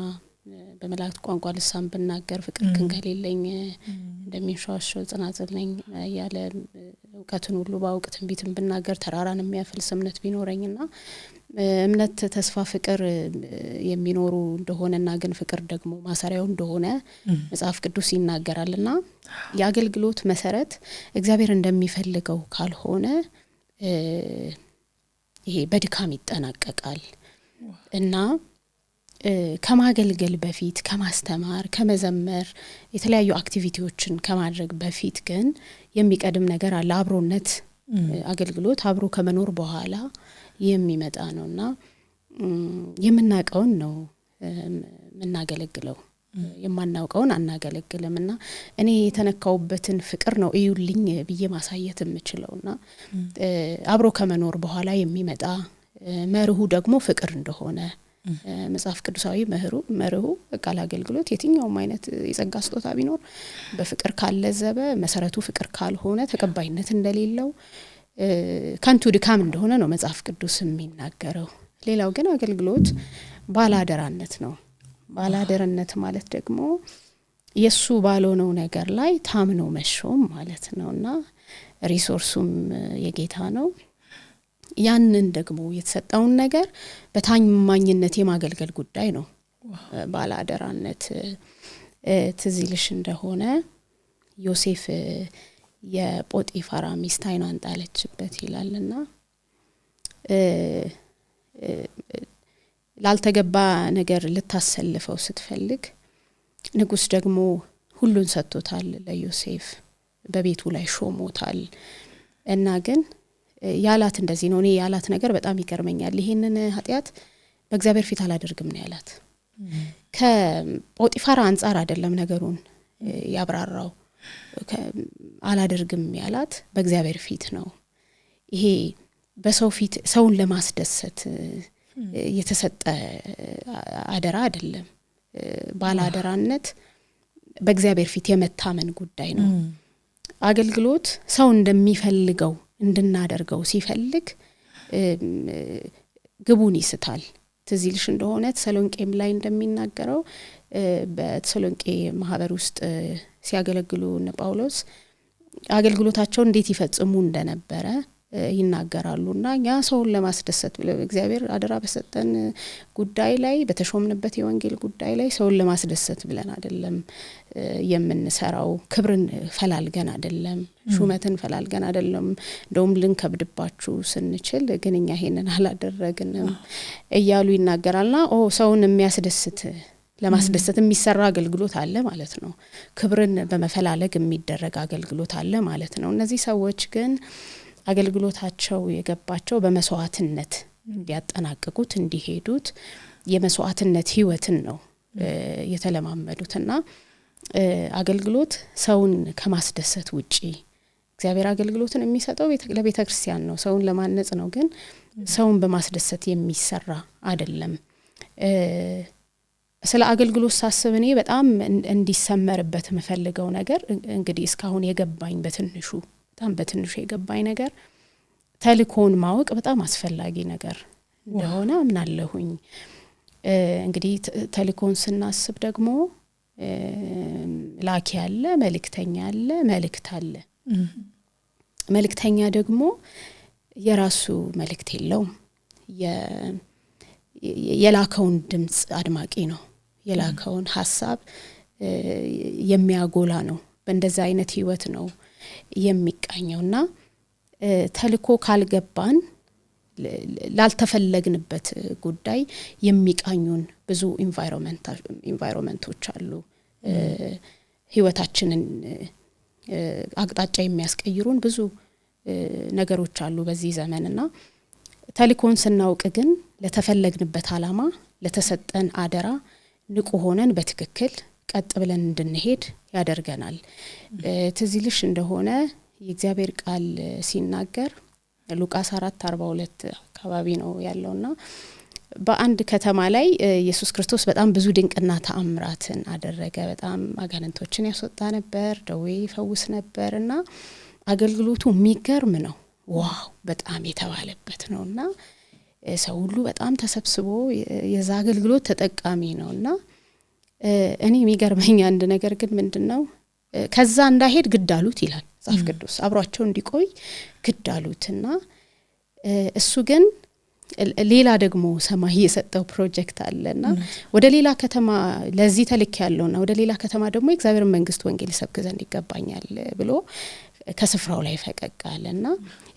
በመላእክት ቋንቋ ልሳን ብናገር ፍቅር ግን ከሌለኝ እንደሚንሻሻው ጽናጽል ነኝ ያለ እውቀቱን ሁሉ ባውቅ ትንቢትን ብናገር ተራራን የሚያፈልስ እምነት ቢኖረኝና እምነት ተስፋ ፍቅር የሚኖሩ እንደሆነና ግን ፍቅር ደግሞ ማሰሪያው እንደሆነ መጽሐፍ ቅዱስ ይናገራልና የአገልግሎት መሰረት እግዚአብሔር እንደሚፈልገው ካልሆነ ይሄ በድካም ይጠናቀቃል እና ከማገልገል በፊት ከማስተማር ከመዘመር የተለያዩ አክቲቪቲዎችን ከማድረግ በፊት ግን የሚቀድም ነገር አለ አብሮነት አገልግሎት አብሮ ከመኖር በኋላ የሚመጣ ነውና የምናቀውን ነው ምናገለግለው የማናውቀውን አናገለግልምና እኔ የተነካውበትን ፍቅር ነው እዩልኝ ብዬ ማሳየት የምችለውና አብሮ ከመኖር በኋላ የሚመጣ መርሁ ደግሞ ፍቅር እንደሆነ መጽሐፍ ቅዱሳዊ መርሁ በቃል አገልግሎት የትኛውም አይነት የጸጋ ስጦታ ቢኖር በፍቅር ካለዘበ መሰረቱ ፍቅር ካልሆነ ተቀባይነት እንደሌለው ከንቱ ድካም እንደሆነ ነው መጽሐፍ ቅዱስ የሚናገረው ሌላው ግን አገልግሎት ባላደራነት ነው ባላደራነት ማለት ደግሞ የሱ ባልሆነው ነገር ላይ ታምኖ መሾም ማለት ነውና ሪሶርሱም የጌታ ነው ያንን ደግሞ የተሰጠውን ነገር በታማኝነት የማገልገል ጉዳይ ነው ባላደራነት ትዝልሽ እንደሆነ ዮሴፍ የጶጢፋራ ሚስት አይኗን ጣለችበት ይላልና ላልተገባ ነገር ልታሰልፈው ስትፈልግ ንጉስ ደግሞ ሁሉን ሰጥቶታል ለዮሴፍ በቤቱ ላይ ሾሞታል እና ግን ያላት እንደዚህ ነው እኔ ያላት ነገር በጣም ይገርመኛል ይሄንን ኃጢያት በእግዚአብሔር ፊት አላደርግም ነው ያላት ከጶጢፋራ አንፃር አይደለም ነገሩን ያብራራው አላደርግም ያላት በእግዚአብሔር ፊት ነው ይሄ በሰው ፊት ሰውን ለማስደሰት የተሰጠ አደራ አይደለም ባላደራነት በእግዚአብሔር ፊት የመታመን ጉዳይ ነው አገልግሎት ሰው እንደሚፈልገው እንድናደርገው ሲፈልግ ግቡን ይስታል ትዝልሽ እንደሆነ ተሰሎንቄም ላይ እንደሚናገረው በተሰሎንቄ ማህበር ውስጥ ሲያገለግሉ እነ ጳውሎስ አገልግሎታቸው እንዴት ይፈጽሙ እንደነበረ ይናገራሉና ያ ሰውን ለማስደሰት ብለው እግዚአብሔር አደራ በሰጠን ጉዳይ ላይ በተሾምንበት የወንጌል ጉዳይ ላይ ሰውን ለማስደሰት ብለን አይደለም የምንሰራው ክብርን ፈላልገን አይደለም ሹመትን ፈላልገን አይደለም እንደውም ልንከብድባችሁ ስንችል ግን እኛ ይሄንን አላደረግንም እያሉ ይናገራልና ሰውን የሚያስደስት ለማስደሰት የሚሰራ አገልግሎት አለ ማለት ነው ክብርን በመፈላለግ የሚደረግ አገልግሎት አለ ማለት ነው እነዚህ ሰዎች ግን አገልግሎታቸው የገባቸው በመስዋዕትነት እንዲያጠናቅቁት እንዲሄዱት የመስዋዕትነት ህይወትን ነው የተለማመዱትና አገልግሎት ሰውን ከማስደሰት ውጪ እግዚአብሔር አገልግሎትን የሚሰጠው ለቤተክርስቲያን ነው ሰውን ለማነጽ ነው ግን ሰውን በማስደሰት የሚሰራ አይደለም ስለ አገልግሎት ሳስብ እኔ በጣም እንዲሰመርበት መፈልገው ነገር እንግዲህ እስካሁን የገባኝ በትንሹ የገባኝ ነገር ተልኮን ማወቅ በጣም አስፈላጊ ነገር እንደሆነ አምናለሁኝ እንግዲህ ተልኮን ስናስብ ደግሞ ላኪ ያለ መልእክተኛ አለ መልእክት አለ መልእክተኛ ደግሞ የራሱ መልእክት የለውም የላከውን ድምጽ አድማቂ ነው የላከውን ሐሳብ የሚያጎላ ነው በእንደዛ አይነት ህይወት ነው የሚቃኘውና ተልኮ ካልገባን ላልተፈለግንበት ጉዳይ የሚቃኙን ብዙ ኢንቫይሮንመንቶች አሉ ህይወታችንን አቅጣጫ የሚያስቀይሩን ብዙ ነገሮች አሉ በዚህ ዘመንና ተልኮን ስናውቅ ግን ለተፈለግንበት ዓላማ ለተሰጠን አደራ ንቁ ሆነን በትክክል ቀጥ ብለን እንድንሄድ ያደርገናል ትዝልሽ እንደሆነ የእግዚአብሔር ቃል ሲናገር ሉቃስ 4:42 አካባቢ ነው ያለውና በአንድ ከተማ ላይ ኢየሱስ ክርስቶስ በጣም ብዙ ድንቅና ተአምራትን አደረገ በጣም አጋንንቶችን ያስወጣ ነበር ደዌ ይፈውስ ነበርና አገልግሎቱ የሚገርም ነው ዋው በጣም የተባለበት ነውና ሰው ሁሉ በጣም ተሰብስቦ የዛ አገልግሎት ተጠቃሚ ነውና እኔ የሚገርመኝ አንድ ነገር ግን ምንድነው ከዛ እንዳይሄድ ግድ አሉት ይላል መጽሐፍ ቅዱስ አብሯቸው እንዲቆይ ግድ አሉትና እሱ ግን ሌላ ደግሞ ሰማይ የሰጠው ፕሮጀክት አለና ወደ ሌላ ከተማ ለዚህ ተልክ ያለውና ወደ ሌላ ከተማ ደግሞ የእግዚአብሔር መንግስት ወንጌል ይሰብክ ዘንድ ይገባኛል ብሎ ከስፍራው ላይ ፈቀቃለና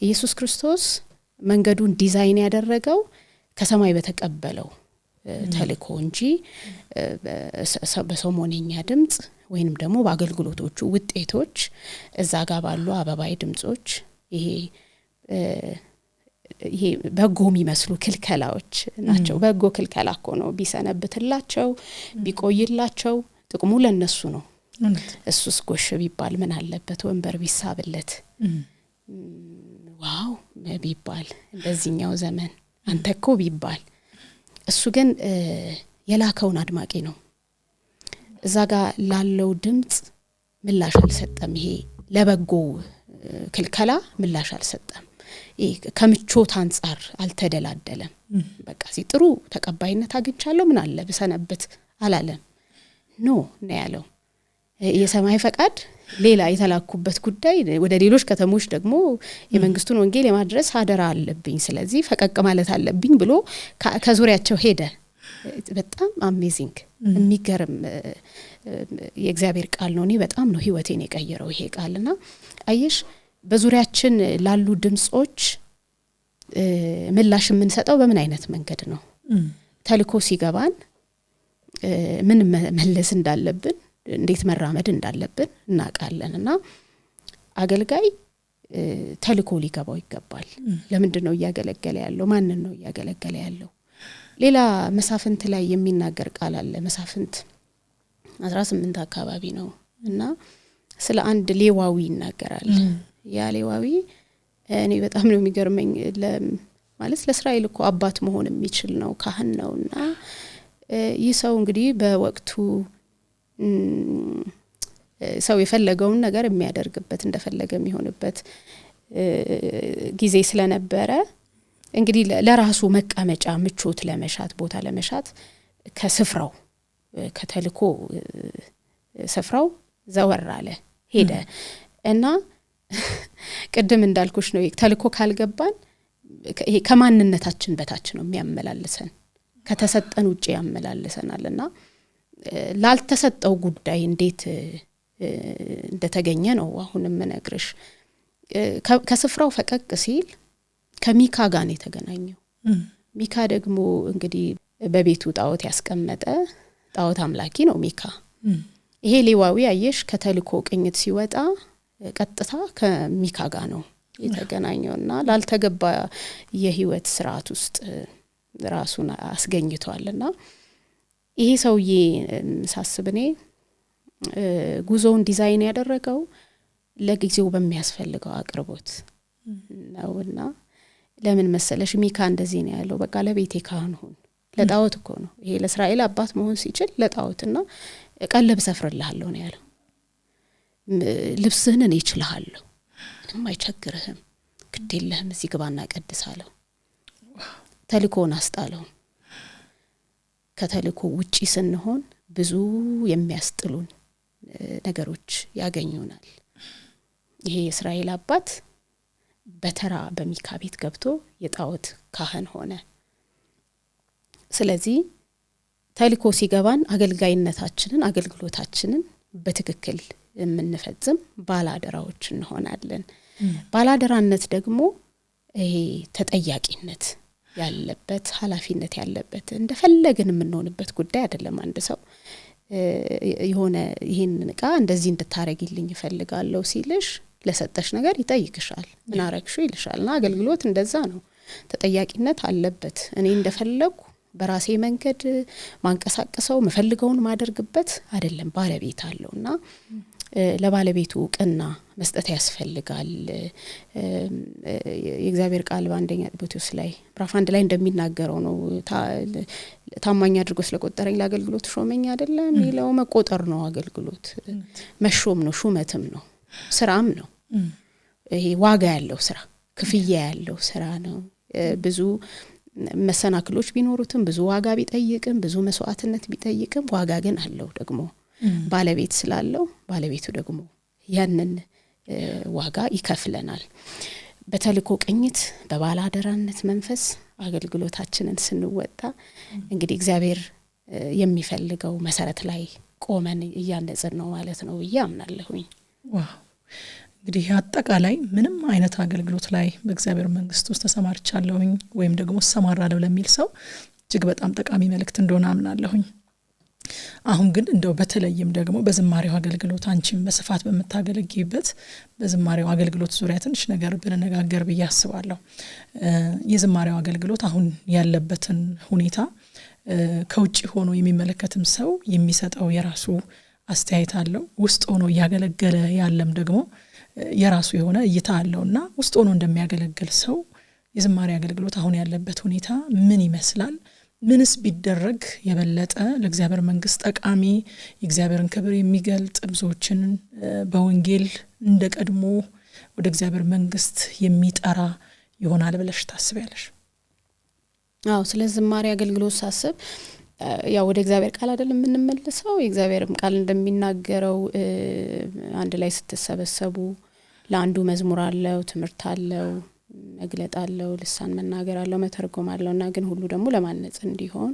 ኢየሱስ ክርስቶስ መንገዱን ዲዛይን ያደረገው ከሰማይ በተቀበለው ተልኮ እንጂ በሰሞነኛ ድምጽ ወይንም ደግሞ በአገልግሎቶቹ ውጤቶች እዛ ጋር ባሉ አበባይ ድምጾች ይሄ በጎ የሚመስሉ ክልከላዎች ናቸው በጎ ክልከላ እኮ ነው ቢሰነብትላቸው ቢቆይላቸው ጥቅሙ ለነሱ ነው እሱስ ጎሽ ቢባል ምን አለበት ወንበር ቢሳብለት ዋው ቢባል እንደዚህኛው ዘመን አንተኮ ቢባል እሱ ግን የላከውን አድማቂ ነው እዛ ጋር ላለው ድምጽ ምላሽ አልሰጠም ይሄ ለበጎ ክልከላ ምላሽ አልሰጠም ከምቾት አንፃር አልተደላደለም በቃ ጥሩ ተቀባይነት አግኝቻለሁ ምን አለ በሰነበት አላለም ነው ያለው የሰማይ ፈቃድ ሌላ የተላኩበት ጉዳይ ወደ ሌሎች ከተሞች ደግሞ የመንግስቱን ወንጌል የማድረስ አደራ አለብኝ ስለዚህ ፈቀቅ ማለት አለብኝ ብሎ ከዙሪያቸው ሄደ በጣም አሜዚንግ የሚገርም የእግዚአብሔር ቃል ነው እኔ በጣም ነው ህይወቴን የቀየረው ይሄ ቃልና አየሽ በዙሪያችን ላሉ ድምጾች ምላሽ የምንሰጠው በምን አይነት መንገድ ነው ተልኮ ሲገባን ምን መለስ እንዳለብን እንዴት መራመድ እንዳለብን እናቃለንና አገልጋይ ተልኮ ሊገባው ይገባል ለምንድን ነው ያገለገለ ያለው ማንን ነው ያገለገለ ያለው ሌላ መሳፍንት ላይ የሚናገር ቃል አለ መሳፍንት 18 አካባቢ ነው እና ስለ አንድ ሌዋዊ ይናገራል ያ ሌዋዊ እኔ በጣም ነው የሚገርመኝ ማለት ለእስራኤል እኮ አባት መሆን የሚችል ነው ካህን ነውና ይህ ሰው እንግዲህ በወቅቱ ሰው የፈለገውን ነገር የሚያደርግበት እንደፈለገ የሚሆንበት ጊዜ ስለነበረ እንግዲህ ለራሱ መቀመጫ ምቾት ለመሻት ቦታ ለመሻት ከስፍራው ከተልኮ ስፍራው ዘወር አለ ሄደ እና ቅድም እንዳልኩሽ ነው ተልኮ ካልገባን ይሄ ከማንነታችን በታች ነው የሚያመላልሰን ከተሰጠን ውጪ ያመላልሰናልና ላልተሰጠው ጉዳይ እንዴት እንደተገኘ ነው አሁንም መነግርሽ ከስፍራው ፈቀቅ ሲል ከሚካ ጋር ነው የተገናኘው ሚካ ደግሞ እንግዲህ በቤቱ ጣዖት ያስቀመጠ ጣዖት አምላኪ ነው ሚካ ይሄ ሌዋዊ አየሽ ከተልኮ ቅኝት ሲወጣ ቀጥታ ከሚካ ጋር ነው የተገናኘውና ላልተገባ የህይወት ስርዓት ውስጥ ራሱን አስገኝቷልና ይሄ ሰውዬ ሳስብኔ ጉዞውን ዲዛይን ያደረገው ለጊዜው በሚያስፈልገው አቅርቦት ነውና ለምን መሰለሽ ሚካ እንደዚህ ነው ያለው በቃ ለቤቴ ካህን ሁን ለጣዖት እኮ ነው ይሄ ለእስራኤል አባት መሆን ሲችል ለጣዖትና ቀለብ ሰፍርልሃለሁ ነው ያለው ልብስህን እኔ እችልሃለሁ ምንም አይቸግርህም ግዴለህም እዚህ ግባና ቀድሳለሁ ተልኮን አስጣለው ከተልኮ ውጪ ስንሆን ብዙ የሚያስጥሉን ነገሮች ያገኙናል ይሄ የእስራኤል አባት በተራ በሚካ ቤት ገብቶ የጣዖት ካህን ሆነ ስለዚህ ተልኮ ሲገባን አገልጋይነታችንን አገልግሎታችንን በትክክል የምንፈጽም ባላደራዎች እንሆናለን ባላደራነት ደግሞ ይሄ ተጠያቂነት ያለበት ኃላፊነት ያለበት እንደፈለግን የምንሆንበት ጉዳይ አይደለም አንድ ሰው የሆነ ይሄንን ዕቃ እንደዚህ እንድታረጊልኝ ይፈልጋለሁ ሲልሽ ለሰጠሽ ነገር ይጠይቅሻል ምን አረግሹ ይልሻልና አገልግሎት እንደዛ ነው ተጠያቂነት አለበት እኔ እንደፈለኩ በራሴ መንገድ ማንቀሳቀሰው መፈልገውን ማደርግበት አይደለም ባለቤት አለውና ለባለቤቱ ቅና መስጠት ያስፈልጋል የእግዚአብሔር ቃል በአንደኛ ጢሞቴዎስ ላይ ምዕራፍ 1 ላይ እንደሚናገረው ነው ታማኝ አድርጎ ስለቆጠረኝ ለአገልግሎት ሾመኝ አይደለም ይለው መቆጠር ነው አገልግሎት መሾም ነው ሹመትም ነው ስራም ነው ይሄ ዋጋ ያለው ስራ ክፍያ ያለው ስራ ነው ብዙ መሰናክሎች ቢኖሩትም ብዙ ዋጋ ቢጠይቅም ብዙ መስዋዕትነት ቢጠይቅም ዋጋ ግን አለው ደግሞ ባለቤት ስላለው ባለቤቱ ደግሞ ያንን ዋጋ ይከፍለናል። በተልእኮ ቅኝት በባላደራነት መንፈስ አገልግሎታችንን ስንወጣ እንግዲህ እግዚአብሔር የሚፈልገው መሰረት ላይ ቆመን እያነጽን ነው ማለት ነው ያምናለሁኝ። ዋው እንግዲህ አጠቃላይ ምንም አይነት አገልግሎት ላይ በእግዚአብሔር መንግስት ውስጥ ተሰማርቻለሁኝ ወይም ደግሞ ሰማራለሁ ለሚል ሰው እጅግ በጣም ጠቃሚ መልእክት እንደሆነ አምናለሁኝ። አሁን ግን እንደው በተለይም ደግሞ በዝማሬው አገልግሎት አንቺም በስፋት በመታገለግይበት በዝማሬው አገልግሎት ዙሪያ ትንሽ ነገር ብንነጋገር ብዬ አስባለሁ። የዝማሬው አገልግሎት አሁን ያለበትን ሁኔታ ከውጪ ሆኖ የሚመለከትም ሰው የሚሰጠው የራሱ አስተያየት አለው። ውስጥ ሆኖ ያገለገለ ያለም ደግሞ የራሱ የሆነ እይታ አለውና ውስጥ ሆኖ እንደሚያገለግል ሰው የዝማሬ አገልግሎት አሁን ያለበት ሁኔታ ምን ይመስላል? ምንስ ቢደረግ የበለጠ ለእግዚአብሔር መንግስት ጠቃሚ የእግዚአብሔርን ክብር የሚገልጥ ብዙዎችን በወንጌል እንደቀድሞ ወደ እግዚአብሔር መንግስት የሚጠራ ይሆናል ብለሽ ታስቢያለሽ? አዎ ስለ ዝማሬ አገልግሎት ሳስብ ያው ወደ እግዚአብሔር ቃል አይደለም የምንመለሰው። የእግዚአብሔርም ቃል እንደሚናገረው አንድ ላይ ስትሰበሰቡ ለአንዱ መዝሙር አለው፣ ትምህርት አለው፣ መግለጥ አለው፣ ልሳን መናገር አለው፣ መተርጎም አለውና ግን ሁሉ ደግሞ ለማነጽ እንዲሆን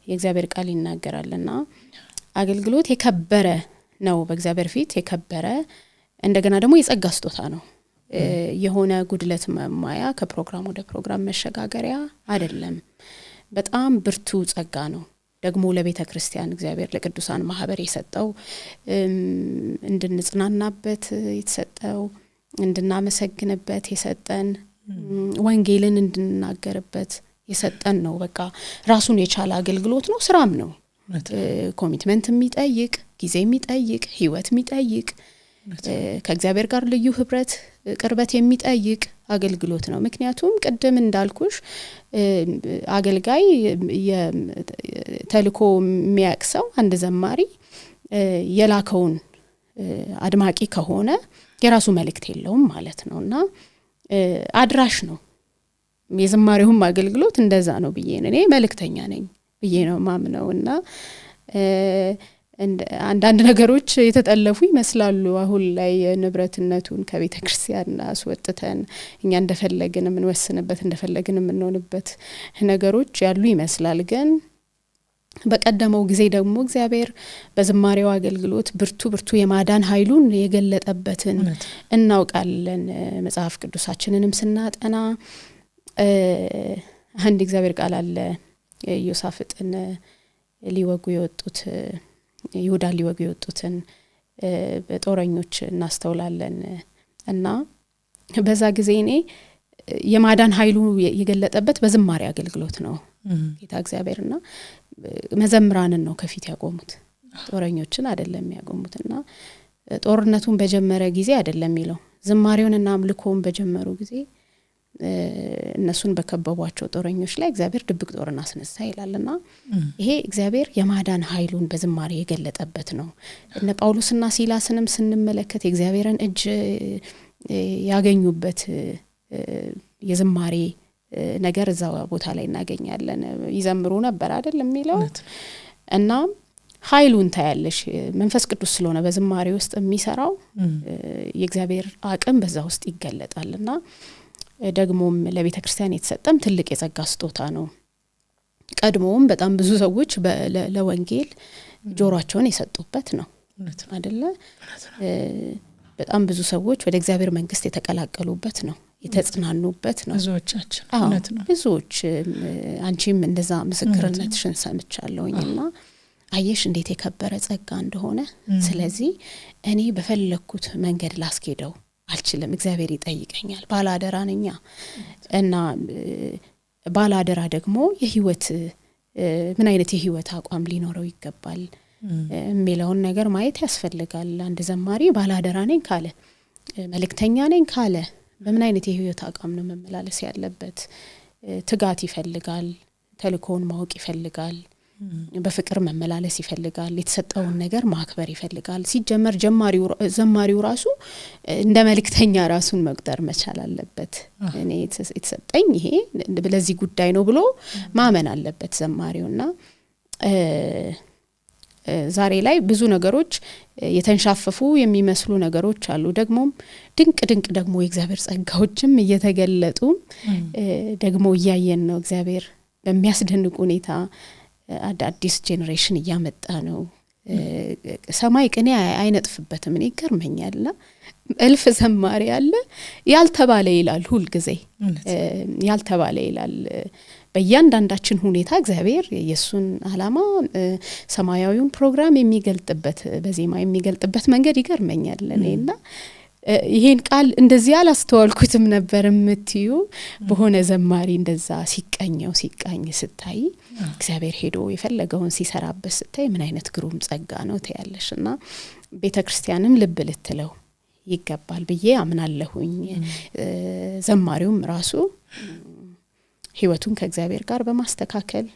የእግዚአብሔር ቃል ይናገራልና አገልግሎት የከበረ ነው በእግዚአብሔር ፊት የከበረ እንደገና ደግሞ የጸጋ ስጦታ ነው። የሆነ ጉድለት ማያ ከፕሮግራም ወደ ፕሮግራም መሸጋገሪያ አይደለም። በጣም ብርቱ ጸጋ ነው ደግሞ ለቤተክርስቲያን እግዚአብሔር ለቅዱሳን ማህበር የሰጠው እንድንጽናናበት የተሰጠው እንድናመሰግንበት የሰጠን ወንጌልን እንድንናገርበት የሰጠን ነው። በቃ ራሱን የቻለ አገልግሎት ነው፣ ስራም ነው። ኮሚትመንት የሚጠይቅ ጊዜ የሚጠይቅ ህይወት የሚጠይቅ ከእግዚአብሔር ጋር ልዩ ህብረት ቅርበት የሚጠይቅ አገልግሎት ነው። ምክንያቱም ቅድም እንዳልኩሽ አገልጋይ የተልእኮ የሚያክሰው አንድ ዘማሪ የላከውን አድማቂ ከሆነ የራሱ መልእክት የለውም ማለት ነውና አድራሽ ነው። የዝማሬውም አገልግሎት እንደዛ ነው ብዬ እኔ መልእክተኛ ነኝ ብዬ ነው ማምነውና አንዳንድ ነገሮች የተጠለፉ ይመስላሉ። አሁን ላይ ንብረትነቱን ከቤተክርስቲያን አስወጥተን እኛ እንደፈለግን ምንወስንበት እንደፈለግን ምንሆንበት ነገሮች ያሉ ይመስላል። ግን በቀደመው ጊዜ ደግሞ እግዚአብሔር በዝማሬው አገልግሎት ብርቱ የማዳን ኃይሉን የገለጠበትን እናውቃለን። መጽሐፍ ቅዱሳችንንም ስናጠና አንድ እግዚአብሔር ቃል አለ። ዮሳፍጥን ሊወጉ የወጡት ይሁዳ ሊወጉ የወጡትን በጦረኞች እናስተውላለን እና በዛ ጊዜ እኔ የማዳን ኃይሉ የገለጠበት በዝማሬ አገልግሎት ነው። ጌታ እግዚአብሔርና መዘምራንን ነው ከፊት ያቆሙት፣ ጦረኞችን አይደለም ያቆሙትና ጦርነቱን በጀመረ ጊዜ አይደለም ይለው ዝማሬውንና አምልኮውን በጀመሩ ጊዜ እነሱን በከበቧቸው ጦረኞች ላይ እግዚአብሔር ድብቅ ጦርን አስነሳ ይላልና ይሄ እግዚአብሔር የማዳን ኃይሉን በዝማሬ የገለጠበት ነው። እነ ጳውሎስና ሲላስንም ስንመለከት የእግዚአብሔርን እጅ ያገኙበት የዝማሬ ነገር እዛ ቦታ ላይ እናገኛለን። ይዘምሩ ነበር አይደል የሚለው እና ኃይሉን ታያለሽ። መንፈስ ቅዱስ ስለሆነ በዝማሬ ውስጥ የሚሰራው የእግዚአብሔር አቅም በዛ ውስጥ ይገለጣልና ደግሞም ለቤተክርስቲያን የተሰጠም ትልቅ የጸጋ ስጦታ ነው። ቀድሞም በጣም ብዙ ሰዎች ለወንጌል ጆሮአቸውን የሰጡበት ነው አይደለ? በጣም ብዙ ሰዎች ወደ እግዚአብሔር መንግስት የተቀላቀሉበት ነው፣ የተጽናኑበት ነው። ብዙዎቻችን እውነት ነው። ብዙዎች አንቺም እንደዛ ምስክርነትሽን ሰምቻለሁኝና አየሽ እንዴት የከበረ ጸጋ እንደሆነ። ስለዚህ እኔ በፈለኩት መንገድ ላስኬደው አልችልም፣ እግዚአብሔር ይጠይቀኛል። ባላደራ ነኝ እና ባላደራ ደግሞ የህይወት ምን አይነት የህይወት አቋም ሊኖረው ይገባል የሚለውን ነገር ማየት ያስፈልጋል። አንድ ዘማሪ ባላደራ ነኝ ካለ መልእክተኛ ነኝ ካለ በምን አይነት የህይወት አቋም ነው መመላለስ ያለበት? ትጋት ይፈልጋል፣ ተልእኮውን ማወቅ ይፈልጋል፣ በፍቅር መመላለስ ይፈልጋል የተሰጠውን ነገር ማክበር ይፈልጋል ሲጀመር ዘማሪው ራሱ እንደ መልእክተኛ ራሱን መቁጠር መቻል አለበት እኔ የተሰጠኝ ይሄ ለዚህ ጉዳይ ነው ብሎ ማመን አለበት ዘማሪውና ዛሬ ላይ ብዙ ነገሮች የተንሻፈፉ የሚመስሉ ነገሮች አሉ ደግሞም ድንቅ ደግሞ የእግዚአብሔር ጸጋዎችም እየተገለጡ ደግሞ ያየን ነው እግዚአብሔር በሚያስደንቅ ሁኔታ አዲስ ጄነሬሽን እያመጣ ነው ሰማይ ቅኔ አይነጥፍበትም እኔ ይገርመኛልና እልፍ ዘማሪ አለ ያልተባለ ይላል ሁሉ ጊዜ ያልተባለ ይላል በእያንዳንዳችን ሁኔታ እግዚአብሔር የኢየሱስን ዓላማ ሰማያዊውን ፕሮግራም የሚገልጥበት በዜማ የሚገልጥበት መንገድ ይገርመኛል እኔና ይሄን ቃል እንደዚህ አላስተዋልኩትም ነበር ምትዩ በሆነ ዘማሪ እንደዛ ሲቃኝ ስታይ እግዚአብሔር ሄዶ የፈለገውን ሲሰራበት ስታይ ምን አይነት ግሩም ጸጋ ነው ተያለሽና ቤተክርስቲያንም ልብ ልትለው ይገባል ብዬ አምናለሁኝ ዘማሪውም ራሱ ህይወቱን ከእግዚአብሔር ጋር በማስተካከል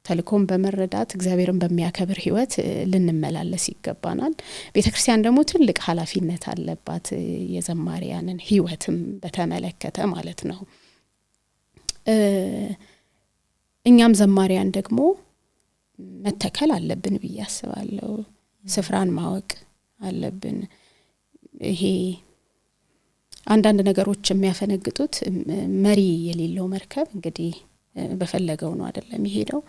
ተልኮም በመረዳት እግዚአብሔርን በሚያከብር ህይወት ልንመላለስ ይገባናል ቤተክርስቲያን ደግሞ ትልቅ ኃላፊነት አለባት የዘማሪያንን ህይወትም በተመለከተ ማለት ነው እኛም ዘማሪያን ደግሞ መተከል አለብን ብዬ አስባለሁ ስፍራን ማወቅ አለብን ይሄ አንዳንድ ነገሮች የሚያፈነግጡት መሪ የሌለው መርከብ እንግዲህ በፈለገው ነው አይደለም ይሄደው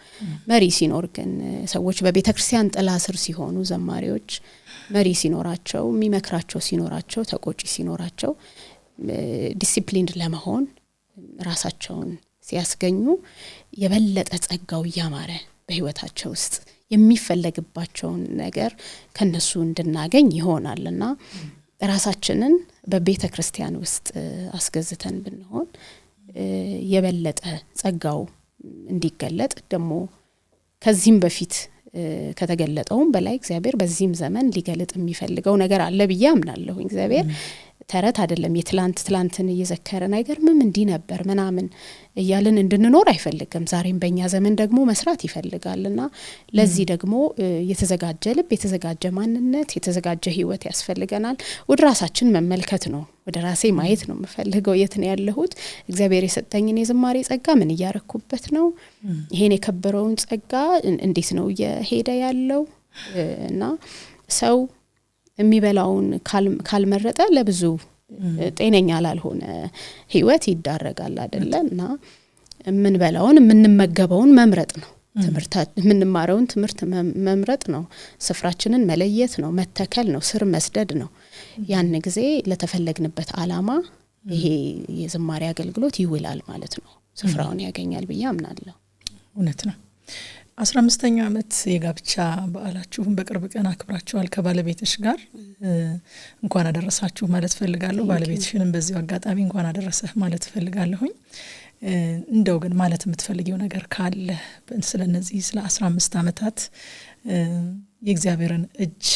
መሪ ሲኖር ግን ሰዎች በቤተክርስቲያን ጥላ ስር ሲሆኑ ዘማሪዎች መሪ ሲኖራቸው የሚመክራቸው ሲኖራቸው ተቆጪ ሲኖራቸው ዲሲፕሊንድ ለመሆን ራሳቸውን ሲያስገኙ የበለጠ ጸጋው ያማረ በህይወታቸው ውስጥ የሚፈለግባቸውን ነገር ከነሱ እንድናገኝ ይሆናልና ራሳችንን በቤተክርስቲያን ውስጥ አስገዝተን ብንሆን የበለጠ ጸጋው እንዲገለጥ ደግሞ ከዚህም በፊት ከተገለጠው በላይ እግዚአብሔር በዚህም ዘመን ሊገልጥ የሚፈልገው ነገር አለ ብዬ አምናለሁ እግዚአብሔር ተረት አይደለም የትላንትን እየዘከረ ነገር ምን እንዲ ነበር ምናምን እያልን እንድንኖር አይፈልግም ዛሬም በእኛ ዘመን ደግሞ መስራት ይፈልጋልና ለዚህ ደግሞ የተዘጋጀ ልብ የተዘጋጀ ማንነት የተዘጋጀ ህይወት ያስፈልገናል ወደ ራሳችን መመልከት ነው ወደ ራሴ ማየት ነው የምፈልገው የት ነው ያለሁት እግዚአብሔር የሰጠኝን የዝማሬ ጸጋ ምን ያረኩበት ነው ይሄን የከበረውን ጸጋ እንዴት ነው የሄደ ያለው እና ሰው የሚበላውን ካልመረጠ ለብዙ ጤነኛ ላልሆነ ህይወት ይዳረጋል አይደለና ምንበላውን ምንመገበውን መምረጥ ነው ምንማረውን ትምህርት መምረጥ ነው ስፍራችንን መለየት ነው መተከል ነው ስር መስደድ ነው ያን ጊዜ ለተፈለግንበት ዓላማ ይሄ የዝማሬ አገልግሎት ይውላል ማለት ነው ስፍራውን ያገኛል ብዬ አምናለሁ እውነት ነው 15ኛው ዓመት የጋብቻ በዓላችሁን በቅርብ ቀን አክብራችኋል ከባለቤትሽ ጋር እንኳን አደረሳችሁ ማለት ፈልጋለሁ ባለቤትሽንም በዚሁ አጋጣሚ እንኳን አደረሰህ ማለት ፈልጋለሁኝ እንደው ግን ማለት የምትፈልጊው ነገር ካለ ስለነዚህ ስለ 15 ዓመታት የእግዚአብሔርን እጅ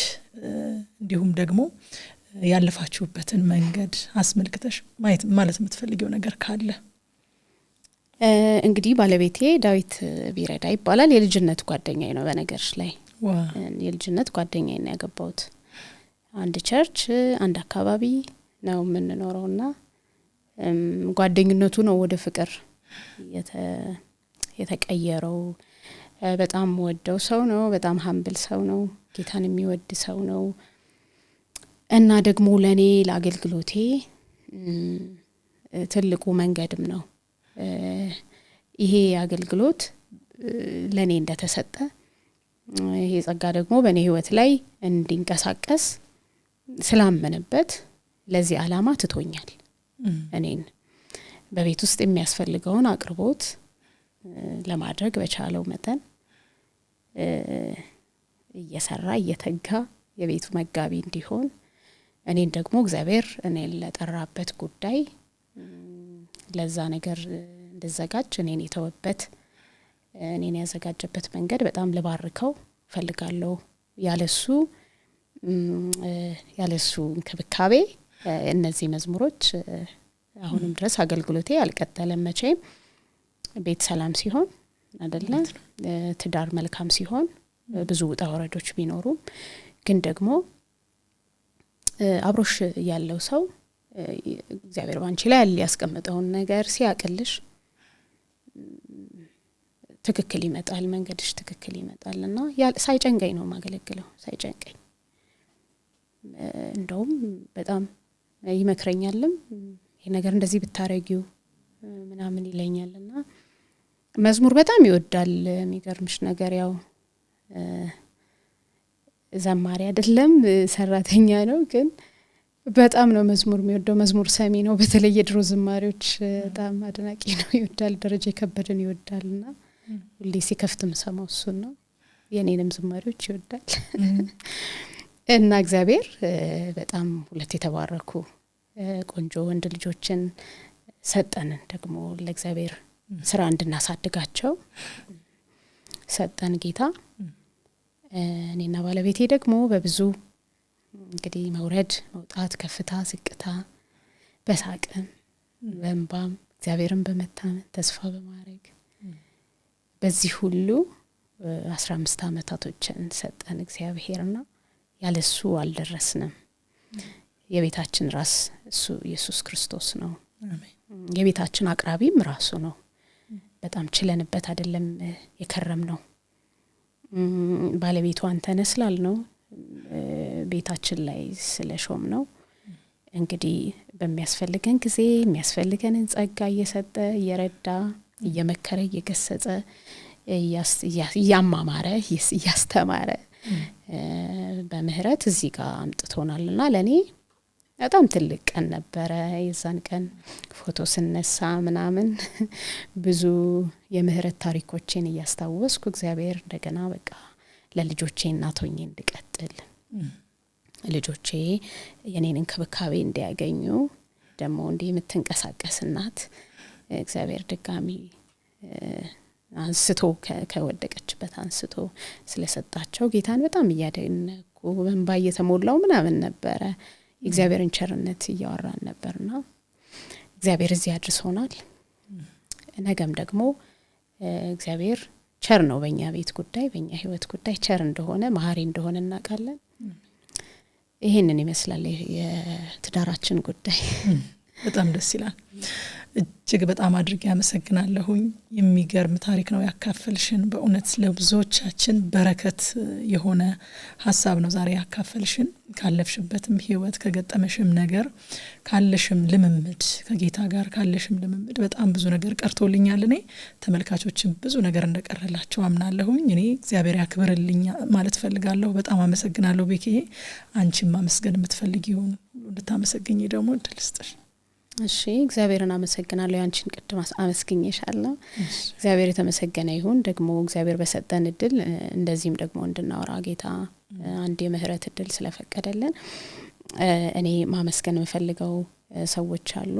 እንዲሁም ደግሞ ያለፋችሁበትን መንገድ አስመልክተሽ ማለት የምትፈልጊው ነገር ካለ እንግዲህ ባለቤቴ ዳዊት ቢረዳ ይባላል የልጅነት ጓደኛዬ ነው በነገርሽ ላይ የልጅነት ጓደኛዬ ነው ያገባሁት አንድ ቸርች አንድ አካባቢ ነው የምንኖረውና ጓደኝነቱ ነው ወደ ፍቅር የተቀየረው በጣም ወደው ሰው ነው በጣም ሃምብል ሰው ነው ጌታን የሚወድ ሰው ነው እና ደግሞ ለኔ ለአገልግሎቴ ትልቁ መንገድም ነው ይሄ አገልግሎት ለኔ እንደተሰጠ ይሄ ጸጋ ደግሞ በኔ ህይወት ላይ እንዲንቀሳቀስ ስላመነበት ለዚህ ዓላማ ትቶኛል እኔን በቤት ውስጥ የሚያስፈልገውን አቅርቦት ለማድረግ በቻለው መጠን እየሰራ እየተጋ የቤቱ መጋቢ እንዲሆን እኔን ደግሞ እግዚአብሔር እኔን ለጠራበት ጉዳይ ለዛ ነገር እንደዘጋጅ እኔን የተወበት እኔን ያዘጋጀበት መንገድ በጣም ለባርከው ፈልጋለሁ ያለሱ እንክብካቤ እነዚህ መዝሙሮች አሁንም ድረስ አገልግሎቴ አልቀጠለም መቼም ቤት ሰላም ሲሆን አይደለ? ትዳር መልካም ሲሆን ብዙ ውጣ ወረዶች ቢኖሩም ግን ደግሞ አብሮሽ ያለው ሰው እግዚአብሔር ባንቺ ላይ ያስቀመጠውን ነገር ሲያቅልሽ ትክክል ይመጣል፣ መንገድሽ ትክክል ይመጣልና ሳይጨንቀኝ ነው ማገለግለው። ሳይጨንቀኝ እንደውም በጣም ይመክረኛልም ይሄ ነገር እንደዚህ ብታረጊው ምናምን ይለኛልና መዝሙር በጣም ይወዳል። የሚገርምሽ ነገር ያው ዘማሪ አይደለም ሰራተኛ ነው፣ ግን በጣም ነው መዝሙር የሚወደው። መዝሙር ሰሚ ነው። በተለይ የድሮ ዝማሬዎች በጣም አድናቂ ነው። ይወዳል። ደረጃ ከበደን ይወዳልና ሁሌ ሲከፍትም ሰማው እሱን ነው። የኔንም ዝማሬዎች ይወዳል። እና እግዚአብሔር በጣም ሁለት የተባረኩ ቆንጆ ወንድ ልጆችን ሰጠን። ደግሞ ለእግዚአብሔር ስራ እንድናሳድጋቸው ሰጠን ጌታ። እኔና ባለቤቴ ደግሞ በብዙ እንግዲህ መውረድ መውጣት፣ ከፍታ ዝቅታ፣ በሳቅም በእንባም እግዚአብሔርን በመታመን ተስፋ በማድረግ በዚህ ሁሉ 15 አመታቶችን ሰጠን እግዚአብሔርና ያለሱ አልደረስንም። የቤታችን ራስ እሱ ኢየሱስ ክርስቶስ ነው። አሜን። የቤታችን አቅራቢም ራሱ ነው። በጣም ችለንበት አይደለም የከረም ነው። ባለቤቱ አንተ ነስላል ነው ቤታችን ላይ ስለሾም ነው። እንግዲህ በሚያስፈልገን ጊዜ የሚያስፈልገንን ጸጋ እየሰጠ እየረዳ እየመከረ እየገሰጸ እያማማረ እያስተማረ በምህረት እዚህ ጋር አምጥቶናልና ለኔ በጣም ትልቅ ቀን ነበረ። የዛን ቀን ፎቶ ስነሳ ምናምን ብዙ የምህረት ታሪኮችን እያስታወስኩ እግዚአብሔር እንደገና በቃ ለልጆቼ እናት ሆኜ እንድቀጥል ልጆቼ የኔን እንክብካቤ እንዲያገኙ ደግሞ እንዲህ የምትንቀሳቀስ እናት እግዚአብሔር ድጋሚ አንስቶ ከወደቀችበት አንስቶ ስለሰጣቸው ጌታን በጣም እያደነኩ በእንባ እየተሞላው ምናምን ነበረ። እግዚአብሔርን ቸርነት እያወራን ነበርና እግዚአብሔር እዚህ አድርሶናል። ነገም ደግሞ እግዚአብሔር ቸር ነው። በእኛ ቤት ጉዳይ በእኛ ህይወት ጉዳይ ቸር እንደሆነ መሐሪ እንደሆነ እናውቃለን። ይሄንን ይመስላል የትዳራችን ጉዳይ። በጣም ደስ ይላል። እጅግ በጣም አድርጌ አመሰግናለሁኝ። የሚገርም ታሪክ ነው ያካፈልሽን። በእውነት ለብዙዎቻችን በረከት የሆነ ሐሳብ ነው ዛሬ ያካፈልሽን። ካለፍሽበትም ህይወት ከገጠመሽም ነገር ካለሽም ልምምድ ከጌታ ጋር ካለሽም ልምምድ በጣም ብዙ ነገር ቀርቶልኛል። እኔ ተመልካቾችም ብዙ ነገር እንደቀረላቸው አምናለሁኝ። እኔ እግዚአብሔር ያክብርልኝ ማለት ፈልጋለሁ። በጣም አመሰግናለሁ ቤኪዬ። አንቺም ማመስገን የምትፈልጊው እንድታመሰግኝ ደግሞ እድል ልስጥሽ። እሺ እግዚአብሔርን አመሰግናለሁ። ያንቺን ቅድም አመስግኜሻለሁ። እግዚአብሔር የተመሰገነ ይሁን። ደግሞ እግዚአብሔር በሰጠን እድል እንደዚህም ደግሞ እንድናወራ ጌታ አንድ የምህረት እድል ስለፈቀደልን እኔ ማመስገን የምፈልገው ሰዎች አሉ።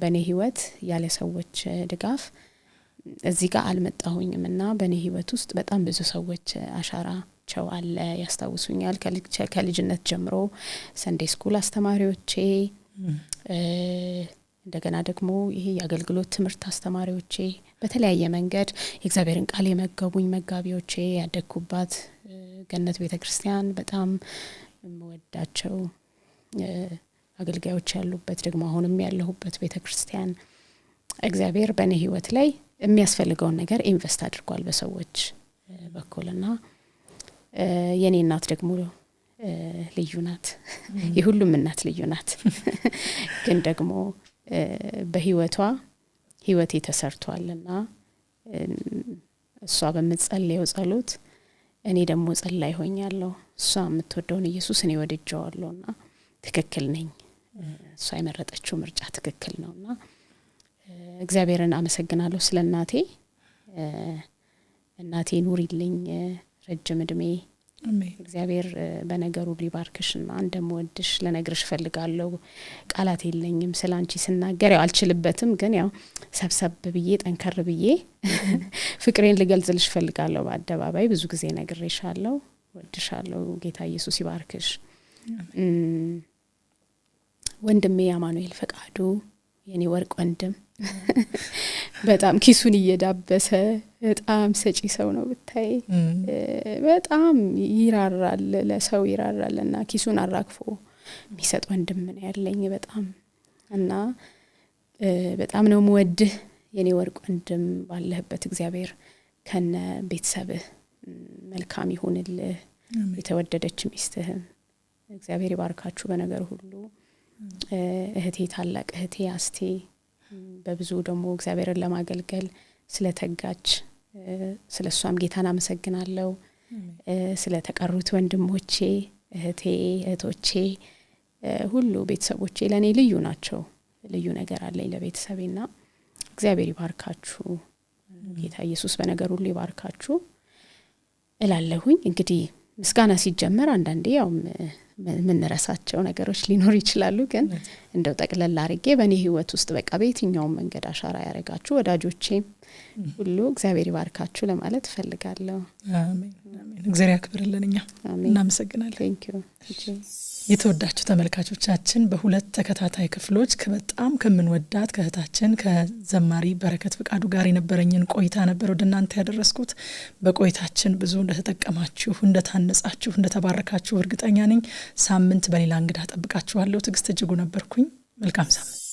በኔ ህይወት ያለ ሰዎች ድጋፍ እዚህ ጋር አልመጣሁኝምና በኔ ህይወት ውስጥ በጣም ብዙ ሰዎች አሻራቸው አለ። ያስታውሱኛል ከልጅነት ጀምሮ ሰንዴይ ስኩል አስተማሪዎቼ እንደገና ደግሞ ይሄ የአገልግሎት ትምህርት አስተማሪዎቼ በተለያየ መንገድ የእግዚአብሔርን ቃል የመገቡኝ መጋቢዎቼ ያደኩባት ገነት ቤተክርስቲያን በጣም የምወዳቸው አገልጋዮች ያሉበት ደግሞ አሁንም ያለሁበት ቤተክርስቲያን እግዚአብሔር በኔ ህይወት ላይ የሚያስፈልገውን ነገር ኢንቨስት አድርጓል በሰዎች በኩልና የኔ እናት ደግሞ ልዩ ናት። የሁሉም እናት ልዩ ናት። ግን ደግሞ በህይወቷ ህይወቴ ተሰርቷልና እሷ በመጸለየው ጸሎት እኔ ደግሞ ጸላይ ሆኛለሁ። እሷ የምትወደውን ኢየሱስ እኔ ወድጄዋለሁና ትክክል ነኝ። እሷ የመረጠችው ምርጫ ትክክል ነውና እግዚአብሔርን አመሰግናለሁ ስለናቴ። እናቴ ኑሪልኝ ረጅም እድሜ አሜን። እግዚአብሔር በነገሩ ሊባርክሽና እንደምወድሽ ለነግርሽ ፈልጋለሁ። ቃላት የለኝም ስላንቺ ስናገር ያው አልችልበትም፣ ግን ያው ሰብሰብ ብዬ ጠንከር ብዬ ፍቅሬን ልገልጽልሽ ፈልጋለሁ። በአደባባይ ብዙ ጊዜ ነግሬሻለሁ። ወድሻለሁ። ጌታ ኢየሱስ ይባርክሽ። ወንድሜ አማኑኤል ፈቃዱ የኔ ወርቅ ወንድም በጣም ኪሱን እየዳበሰ በጣም ሰጪ ሰው ነው ብታይ በጣም ይራራል ለሰው ይራራልና ኪሱን አራግፎ የሚሰጥ ወንድም ነው ያለኝ በጣም እና በጣም ነው የምወድህ የኔ ወርቅ ወንድም ባለህበት እግዚአብሔር ከነ ቤተሰብህ መልካም ይሁንልህ የተወደደች ሚስትህም እግዚአብሔር ይባርካችሁ በነገር ሁሉ እህቴ ታላቅ እህቴ አስቴ በብዙ ደግሞ እግዚአብሔርን ለማገልገል ስለተጋች ስለሷም ጌታን አመሰግናለሁ ስለተቀሩት ወንድሞቼ እህቶቼ ሁሉ ቤተሰቦቼ ለኔ ልዩ ናቸው ልዩ ነገር አለኝ ለቤተሰቤና እግዚአብሔር ይባርካችሁ ጌታ ኢየሱስ በነገር ሁሉ ይባርካችሁ እላለሁኝ እንግዲህ ምስጋና ሲጀመር አንዳንዴ ያው ምን ረሳቸው ነገሮች ሊኖር ይችላሉ ግን እንደው ጠቅለል አድርጌ በኔ ህይወት ውስጥ በቃ በየትኛው መንገድ አሻራ ያረጋችሁ ወዳጆቼ ሁሉ እግዚአብሔር ይባርካችሁ ለማለት ፈልጋለሁ አሜን አሜን እግዚአብሔር ያክብርልንኛ እናመሰግናለን ታንኪዩ የተወዳችሁ ተመልካቾቻችን በሁለት ተከታታይ ክፍሎች በጣም ከመንወዳት ከህታችን ከዘማሪ በረከት ፍቃዱ ጋር የነበረኝን ቆይታ ነበር ወደናንተ ያደረስኩት በቆይታችን ብዙ እንደተጠቀማችሁ እንደታነጻችሁ እንደተባረካችሁ እርግጠኛ ነኝ ሳምንት በሌላ እንግዳ ተጠብቃችኋለሁ ትግስት እጅጉ ነበርኩኝ መልካም ሳምንት